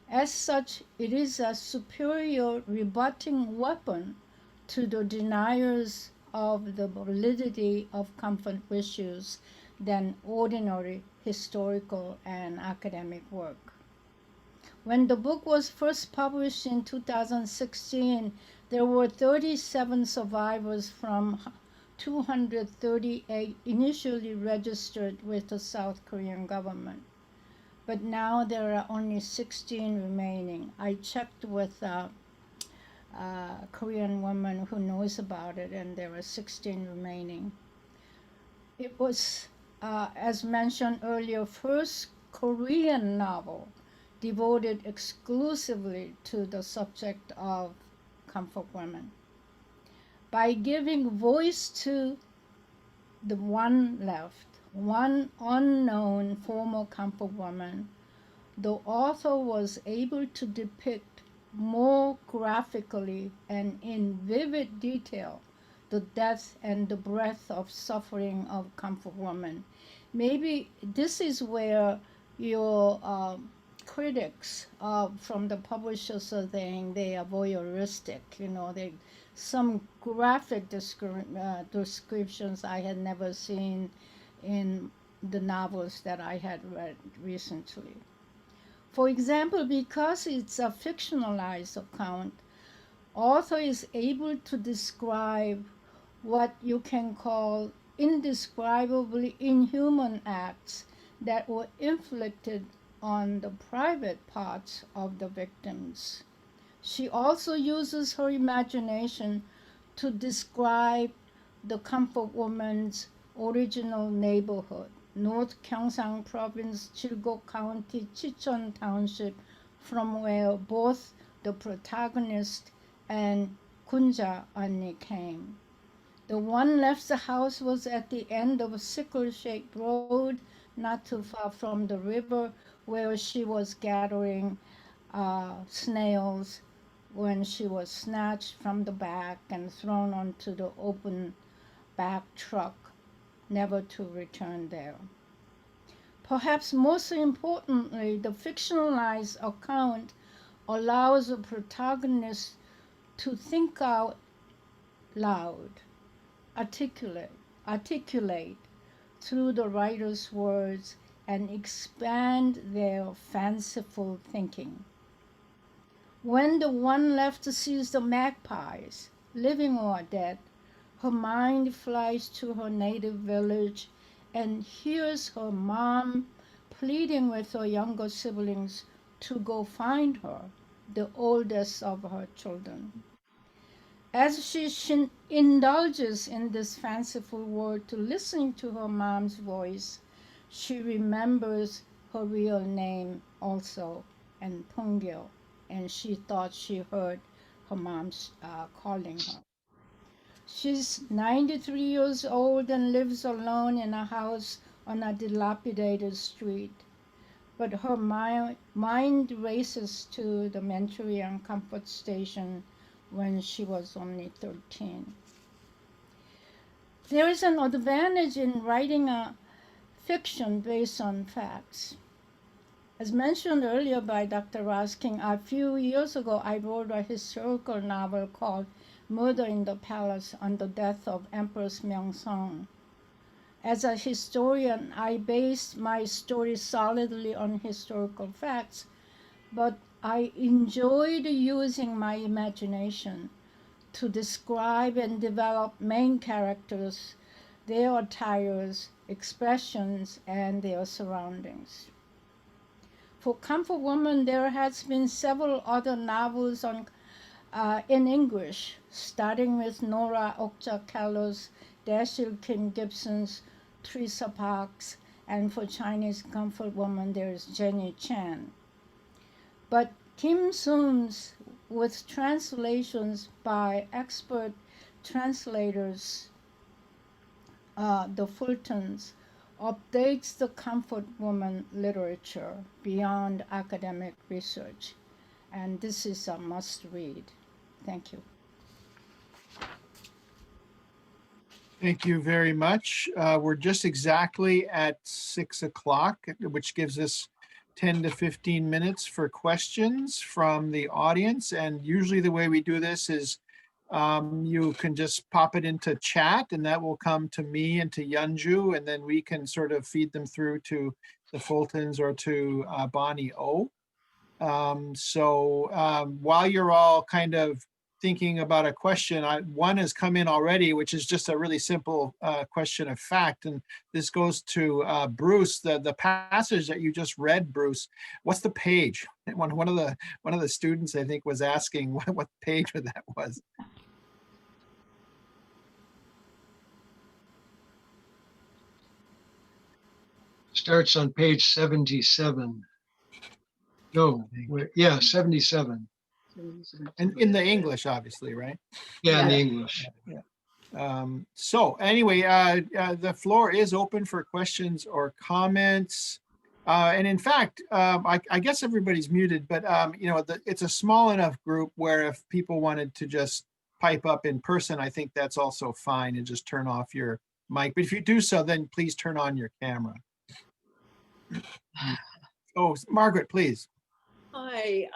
As such, it is a superior rebutting weapon to the deniers of the validity of comfort issues than ordinary historical and academic work. When the book was first published in 2016, there were 37 survivors from 238 initially registered with the South Korean government. but now there are only 16 remaining. I checked with a Korean woman who knows about it, and there are 16 remaining. It was, as mentioned earlier, first Korean novel devoted exclusively to the subject of comfort women. By giving voice to the one left, one unknown former comfort woman, the author was able to depict more graphically and in vivid detail the depth and the breadth of suffering of comfort woman. Maybe this is where your critics from the publishers are saying they are voyeuristic. They some graphic descriptions I had never seen in the novels that I had read recently. For example, because it's a fictionalized account, author is able to describe what you can call indescribably inhuman acts that were inflicted on the private parts of the victims. She also uses her imagination to describe the comfort woman's original neighborhood, North Gyeongsang Province, Chilgok County, Chicheon Township, from where both the protagonist and Kunja Anni came. The one left the house was at the end of a sickle-shaped road, not too far from the river, where she was gathering snails when she was snatched from the back and thrown onto the open back truck, never to return there. Perhaps most importantly, the fictionalized account allows the protagonist to think out loud, articulate, articulate through the writer's words and expand their fanciful thinking. When the one left sees the magpies, living or dead, her mind flies to her native village and hears her mom pleading with her younger siblings to go find her, the oldest of her children. As she indulges in this fanciful world to listen to her mom's voice, she remembers her real name also, and Pungil, and she thought she heard her mom's calling her. She's 93 years old and lives alone in a house on a dilapidated street. But her mind races to the Manchurian comfort station when she was only 13. There is an advantage in writing a fiction based on facts. As mentioned earlier by Dr. Raskin, a few years ago I wrote a historical novel called Murder in the Palace on the death of Empress Myeongsong. As a historian, I based my story solidly on historical facts, but I enjoyed using my imagination to describe and develop main characters, their attires, expressions, and their surroundings. For Comfort Woman, there has been several other novels in English, starting with Nora Okja-Keller's, Dashiell Kim Gibson's, Teresa Parks, and for Chinese Comfort Woman, there's Jenny Chan. But Kim Soom's, with translations by expert translators, the Fultons, updates the comfort woman literature beyond academic research. And this is a must read. Thank you. Thank you very much. We're just exactly at 6 o'clock, which gives us 10 to 15 minutes for questions from the audience. And usually the way we do this is you can just pop it into chat and that will come to me and to Yunju, and then we can sort of feed them through to the Fultons or to Bonnie O. While you're all kind of thinking about a question. One has come in already, which is just a really simple question of fact. And this goes to Bruce, the passage that you just read, Bruce. What's the page? One of the students, I think, was asking what page that was. Starts on page 77. No, yeah, 77. And in the English, obviously, right? Yeah, in the Yeah. English. So anyway, the floor is open for questions or comments. And in fact, I guess everybody's muted, but it's a small enough group where if people wanted to just pipe up in person, I think that's also fine, and just turn off your mic. But if you do so, then please turn on your camera. Oh, Margaret, please. Hi,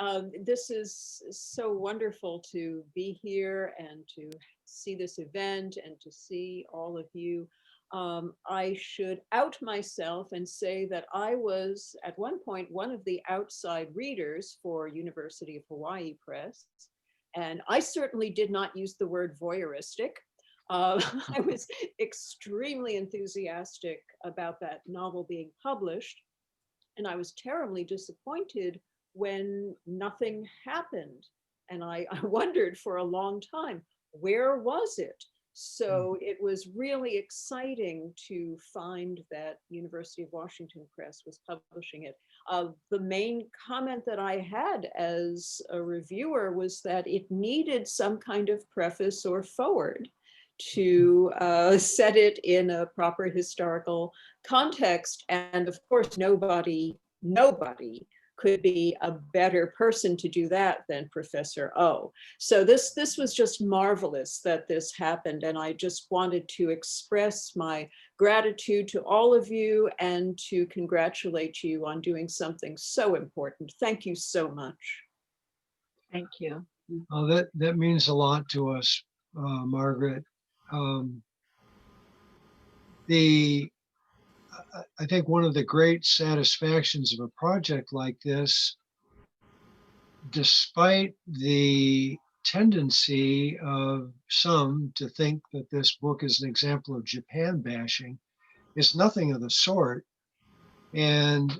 this is so wonderful to be here and to see this event and to see all of you. I should out myself and say that I was at one point one of the outside readers for University of Hawaii Press, and I certainly did not use the word voyeuristic. I was extremely enthusiastic about that novel being published, and I was terribly disappointed when nothing happened. And I wondered for a long time, where was it? So it was really exciting to find that University of Washington Press was publishing it. The main comment that I had as a reviewer was that it needed some kind of preface or forward to set it in a proper historical context. And of course, nobody could be a better person to do that than Professor O. So this was just marvelous that this happened. And I just wanted to express my gratitude to all of you and to congratulate you on doing something so important. Thank you so much. Thank you. That means a lot to us, Margaret. I think one of the great satisfactions of a project like this, despite the tendency of some to think that this book is an example of Japan bashing, is nothing of the sort. And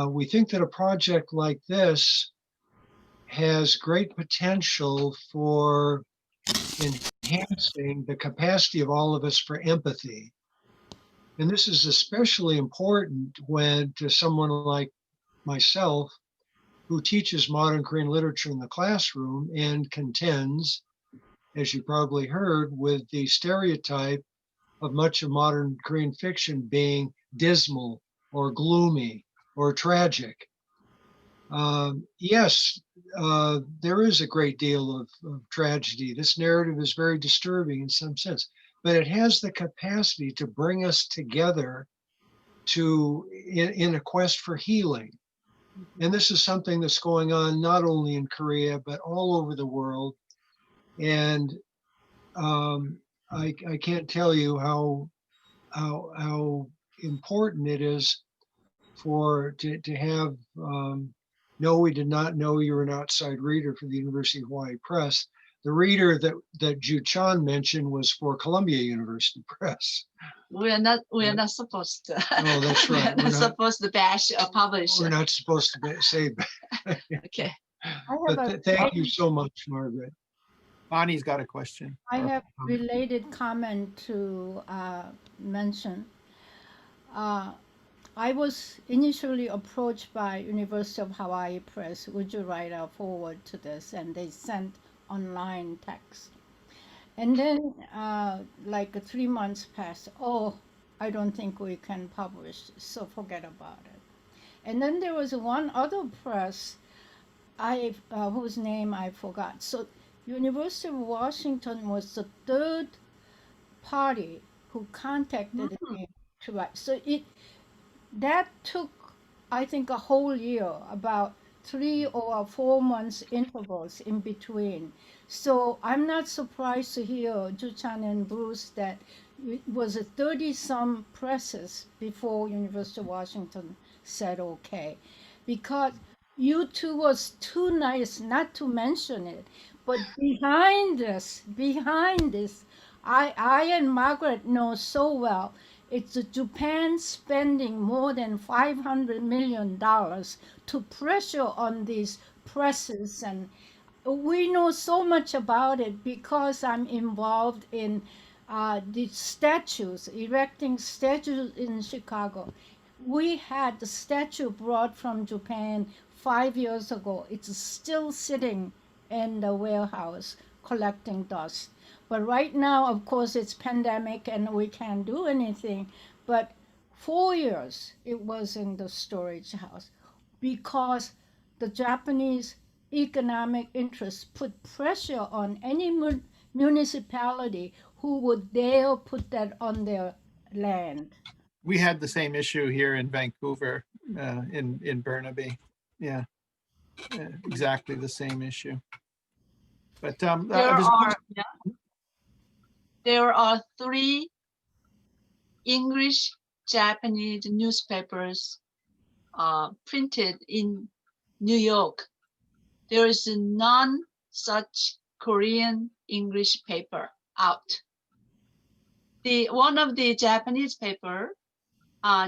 we think that a project like this has great potential for enhancing the capacity of all of us for empathy. And this is especially important when to someone like myself, who teaches modern Korean literature in the classroom and contends, as you probably heard, with the stereotype of much of modern Korean fiction being dismal or gloomy or tragic. Yes, there is a great deal of tragedy. This narrative is very disturbing in some sense, but it has the capacity to bring us together in a quest for healing. And this is something that's going on not only in Korea, but all over the world. And I can't tell you how important it is to have, no, we did not know you were an outside reader for the University of Hawaii Press. The reader that Ju Chan mentioned was for Columbia University Press. We are not supposed to. Oh, that's right. We're not supposed to bash a publisher. We're not supposed to say. Okay. But thank you so much, Margaret. Bonnie's got a question. I have related comment to mention. I was initially approached by University of Hawaii Press, would you write a forward to this? And they sent online text. And then like 3 months passed. Oh, I don't think we can publish, so forget about it. And then there was one other press, whose name I forgot. So University of Washington was the third party who contacted me to write. So that took, I think, a whole year, about 3 or 4 months intervals in between. So I'm not surprised to hear Ju Chan and Bruce that it was 30-some presses before University of Washington said okay, because you two was too nice not to mention it, But behind this, I and Margaret know so well. It's Japan spending more than $500 million to pressure on these presses, and we know so much about it because I'm involved in the statues, erecting statues in Chicago. We had the statue brought from Japan 5 years ago. It's still sitting in the warehouse collecting dust. But right now, of course, it's pandemic and we can't do anything. But 4 years it was in the storage house because the Japanese economic interests put pressure on any municipality who would dare put that on their land. We had the same issue here in Vancouver, in Burnaby. Yeah, exactly the same issue. But There are 3 English Japanese newspapers printed in New York. There is none such Korean English paper out. One of the Japanese paper,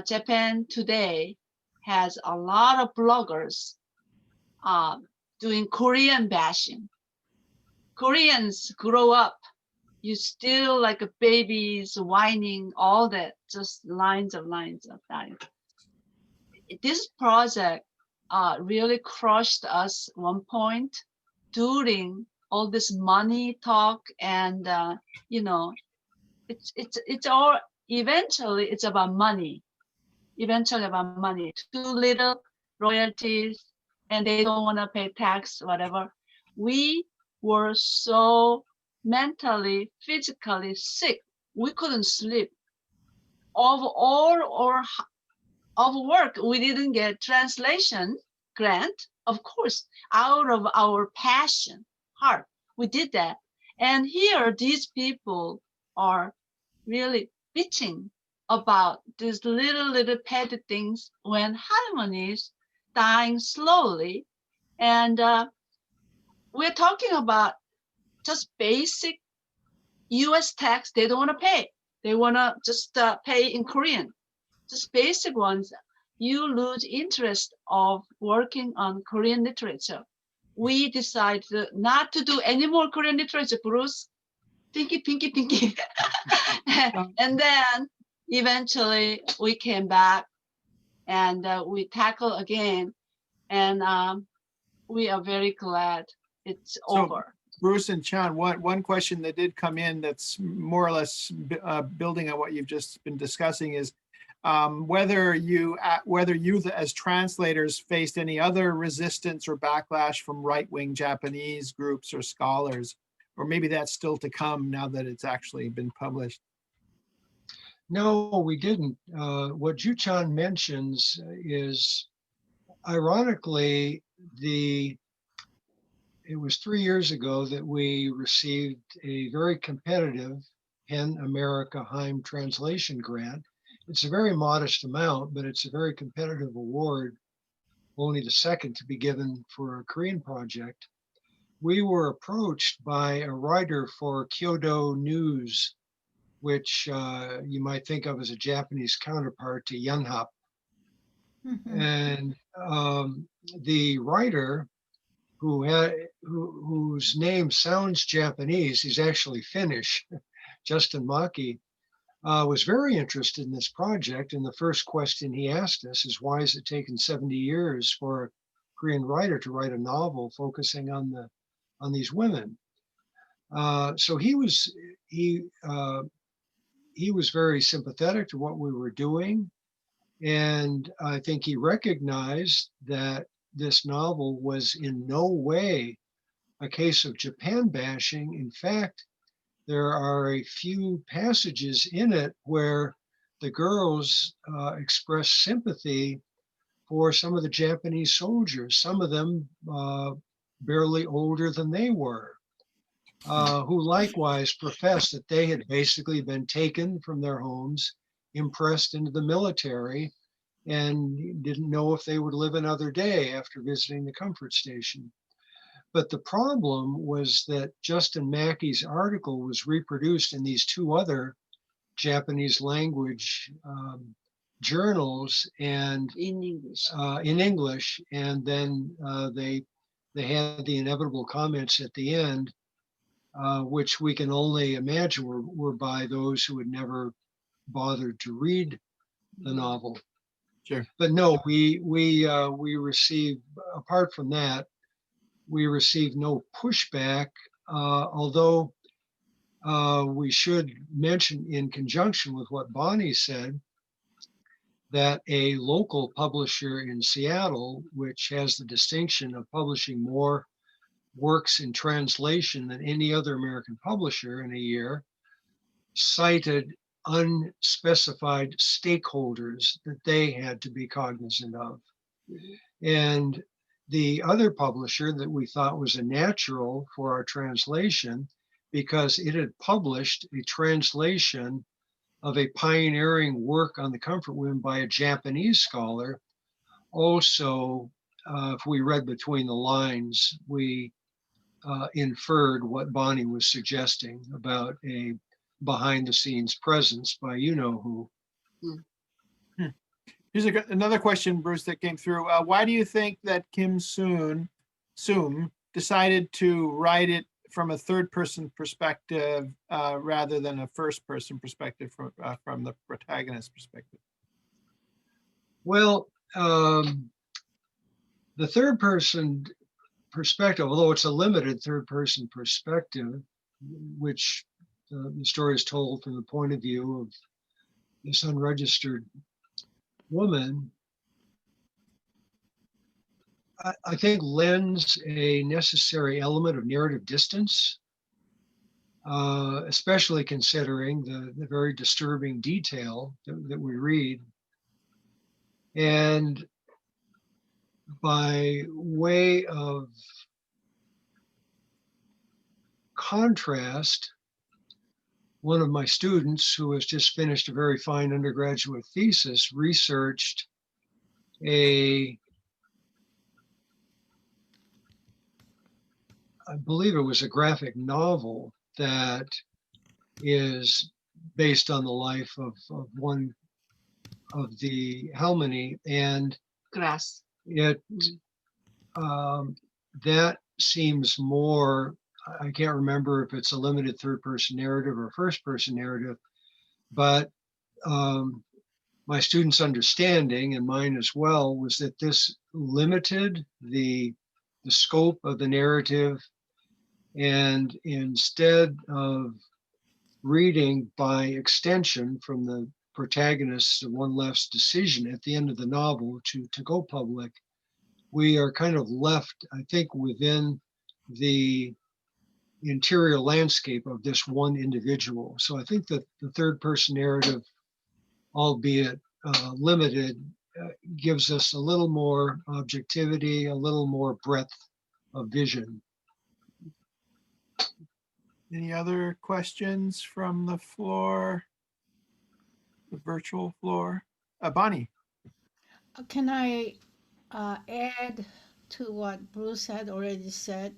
Japan Today, has a lot of bloggers doing Korean bashing. Koreans grow up, you still like babies whining, all that, just lines of that. This project really crushed us one point during all this money talk, and you know, it's all eventually it's about money. Eventually about money. Too little royalties, and they don't want to pay tax, whatever. We were so mentally, physically sick. We couldn't sleep. Of all or of work, we didn't get translation grant, of course, out of our passion, heart, we did that. And here, these people are really bitching about these little petty things when harmony is dying slowly. And we're talking about just basic US tax they don't want to pay. They want to just pay in Korean. Just basic ones. You lose interest of working on Korean literature. We decided not to do any more Korean literature, Bruce. Pinky. And then eventually we came back and we tackled again. And we are very glad it's over. Bruce and Chan, one question that did come in that's more or less building on what you've just been discussing is whether you as translators faced any other resistance or backlash from right-wing Japanese groups or scholars, or maybe that's still to come now that it's actually been published. No, we didn't. What Ju-chan mentions is, ironically, it was 3 years ago that we received a very competitive PEN America Heim translation grant. It's a very modest amount, but it's a very competitive award, only the second to be given for a Korean project. We were approached by a writer for Kyodo News, which you might think of as a Japanese counterpart to Yonhap. Mhm. And the writer, whose name sounds Japanese, he's actually Finnish, Justin Maki, was very interested in this project. And the first question he asked us is, why has it taken 70 years for a Korean writer to write a novel focusing on these women? So he was very sympathetic to what we were doing. And I think he recognized that this novel was in no way a case of Japan bashing. In fact, there are a few passages in it where the girls express sympathy for some of the Japanese soldiers, some of them barely older than they were, who likewise professed that they had basically been taken from their homes, impressed into the military, and didn't know if they would live another day after visiting the comfort station. But the problem was that Justin Mackey's article was reproduced in these two other Japanese language journals and In English. in English, and then they had the inevitable comments at the end, which we can only imagine were by those who had never bothered to read the novel. Sure. But no, we received, apart from that, we received no pushback, although we should mention, in conjunction with what Bonnie said, that a local publisher in Seattle, which has the distinction of publishing more works in translation than any other American publisher in a year, cited unspecified stakeholders that they had to be cognizant of. And the other publisher that we thought was a natural for our translation, because it had published a translation of a pioneering work on the comfort wound by a Japanese scholar. Also, if we read between the lines, we inferred what Bonnie was suggesting about a behind the scenes presence by you know who. Here's another question, Bruce, that came through. Why do you think that Kim Soom decided to write it from a third-person perspective rather than a first-person perspective from the protagonist perspective? Well, the third-person perspective, although it's a limited third-person perspective, which the story is told from the point of view of this unregistered woman, I think lends a necessary element of narrative distance, especially considering the very disturbing detail that we read. And by way of contrast, one of my students who has just finished a very fine undergraduate thesis researched I believe it was a graphic novel that is based on the life of one of the Helmini, and Grass. it that seems more, I can't remember if it's a limited third-person narrative or first-person narrative, but my student's understanding, and mine as well, was that this limited the scope of the narrative, and instead of reading by extension from the protagonist's one left's decision at the end of the novel to go public, we are kind of left, I think, within the interior landscape of this one individual. So I think that the third person narrative, albeit limited, gives us a little more objectivity, a little more breadth of vision. Any other questions from the floor, the virtual floor? Bonnie? Can I add to what Bruce had already said?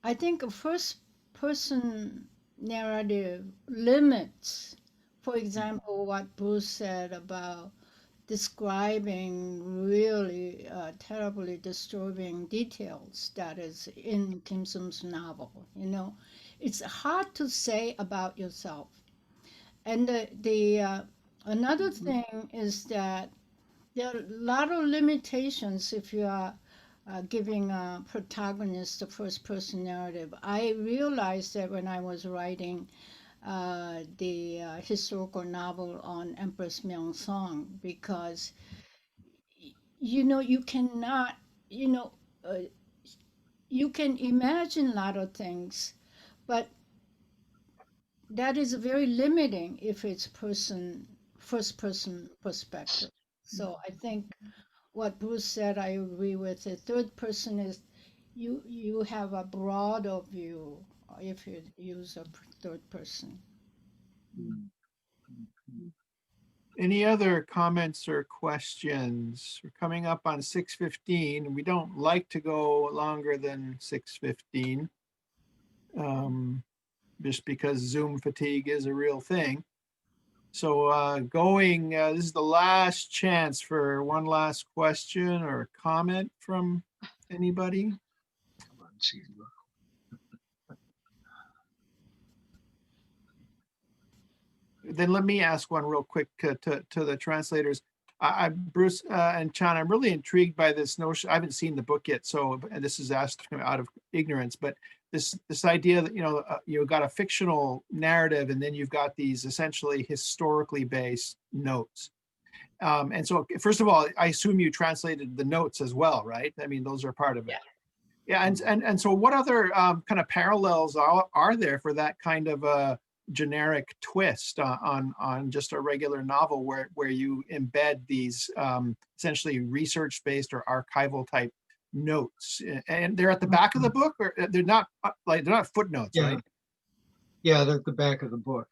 I think a first person narrative limits, for example, what Bruce said about describing really terribly disturbing details that is in Kim Sum's novel. You know, it's hard to say about yourself. And the another thing is that there are a lot of limitations if you are giving a protagonist a first person narrative. I realized that when I was writing the historical novel on Empress Myeongsong, because you know you cannot, you know, you can imagine a lot of things, but that is very limiting if it's first person perspective. So I think what Bruce said, I agree with. The third person is you have a broader view if you use a third person. Any other comments or questions? We're coming up on 6:15, and we don't like to go longer than 6:15. Just because Zoom fatigue is a real thing. So this is the last chance for one last question or comment from anybody. Come on, see, look. Then let me ask one real quick to the translators. Bruce and Chan, I'm really intrigued by this notion. I haven't seen the book yet, so and this is asked out of ignorance, but this idea that you've got a fictional narrative and then you've got these essentially historically based notes. And so first of all, I assume you translated the notes as well, right? I mean, those are part of it. Yeah. And so what other kind of parallels are there for that kind of a generic twist on just a regular novel where you embed these essentially research-based or archival type notes, and they're at the back of the book, or they're not footnotes, Yeah. right? Yeah, they're at the back of the book.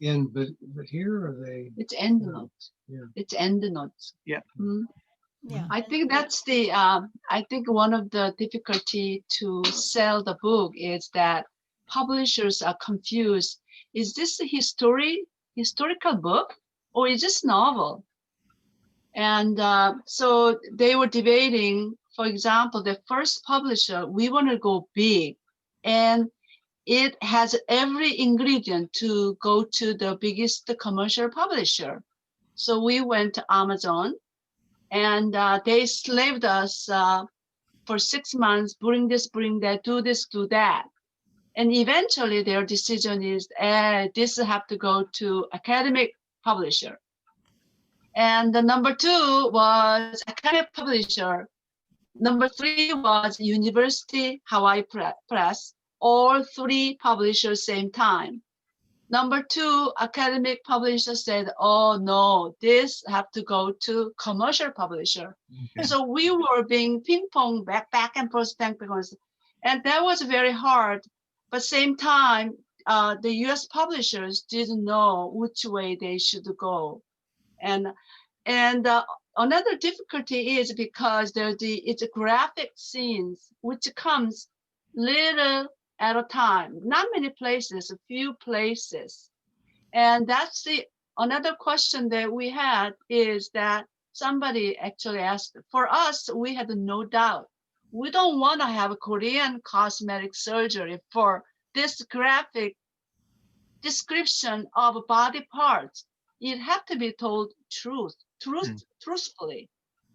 But here are they? It's endnotes. Yeah. It's endnotes. Yeah. Mm. Yeah. I think that's the I think one of the difficulty to sell the book is that publishers are confused. Is this a historical book or is this novel? And so they were debating, for example, the first publisher, we want to go big, and it has every ingredient to go to the biggest commercial publisher. So we went to Amazon, and they slaved us for 6 months, bring this, bring that, do this, do that. And eventually their decision is, this have to go to academic publisher. And the number 2 was academic publisher. Number 3 was University Hawaii Press. All 3 publishers same time. Number 2, academic publisher said, oh no, this have to go to commercial publisher. Okay. So we were being ping pong back and forth, and that was very hard. But same time, the US publishers didn't know which way they should go. And another difficulty is because it's graphic scenes, which comes little at a time, not many places, a few places. And that's another question that we had, is that somebody actually asked, for us, we had no doubt. We don't want to have a Korean cosmetic surgery for this graphic description of body parts. It had to be told truthfully.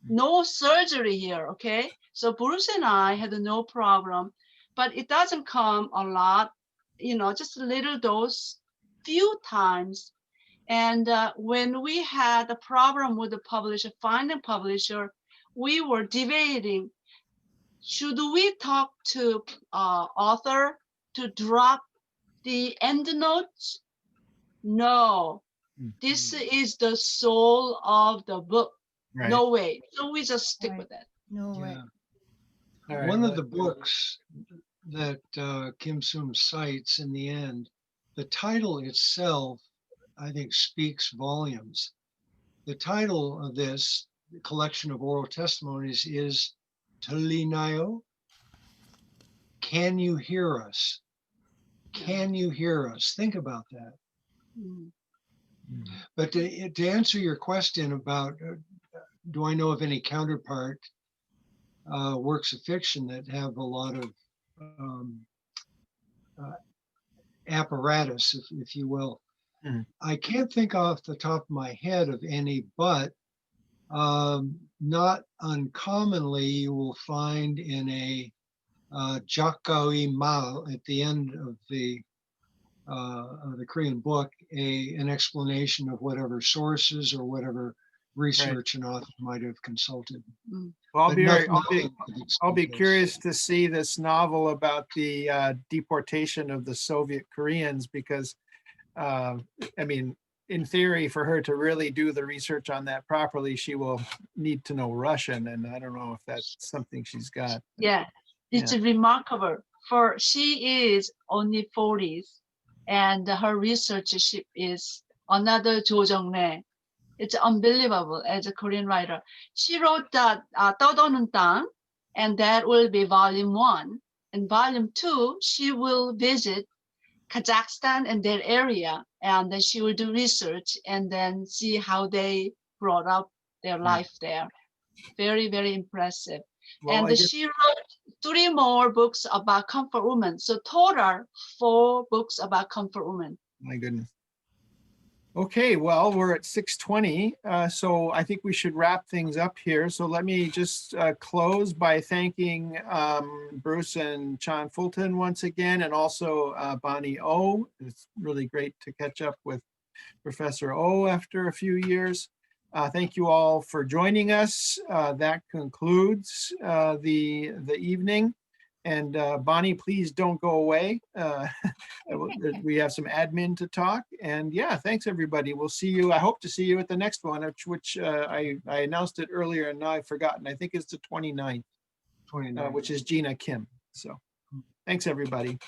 No surgery here, okay? So Bruce and I had no problem, but it doesn't come a lot, just a little dose, few times. And when we had a problem with the publisher, finding publisher, we were debating, should we talk to author to drop the endnotes? No, this is the soul of the book. Right. No way. So we just stick Right. with it. No way. Yeah. All right. One of the books that Kim Sum cites in the end, the title itself, I think, speaks volumes. The title of this collection of oral testimonies is Talinayo. Can you hear us? Can you hear us? Think about that. Mm. But to answer your question about, do I know of any counterpart works of fiction that have a lot of apparatus, if you will. Mhm. I can't think off the top of my head of any, but not uncommonly you will find in a Jakawi Mal at the end of the Korean book an explanation of whatever sources or whatever research an author might have consulted. Mm. Well, But I'll be this. curious to see this novel about the deportation of the Soviet Koreans, because I mean, in theory, for her to really do the research on that properly, she will need to know Russian, and I don't know if that's something she's got. Yeah, it's remarkable. For she is only 40s, and her researchship is another Jo Jung-rae. It's unbelievable as a Korean writer. She wrote that 떠도는 땅, and that will be volume 1. And volume 2, she will visit Kazakhstan and their area, and then she will do research and then see how they brought up their life there. Very, very impressive. Well, And I guess- she wrote 3 more books about comfort women. So total 4 books about comfort women. My goodness. Okay, well, we're at 6:20, so I think we should wrap things up here. So let me just close by thanking Bruce and Chan Fulton once again, and also Bonnie O. It's really great to catch up with Professor O after a few years. Thank you all for joining us. That concludes the evening. And Bonnie, please don't go away. We have some admin to talk. And yeah, thanks everybody. We'll see you. I hope to see you at the next one, which I announced it earlier and now I've forgotten. I think it's the 29th, 29. which is Gina Kim. So thanks everybody.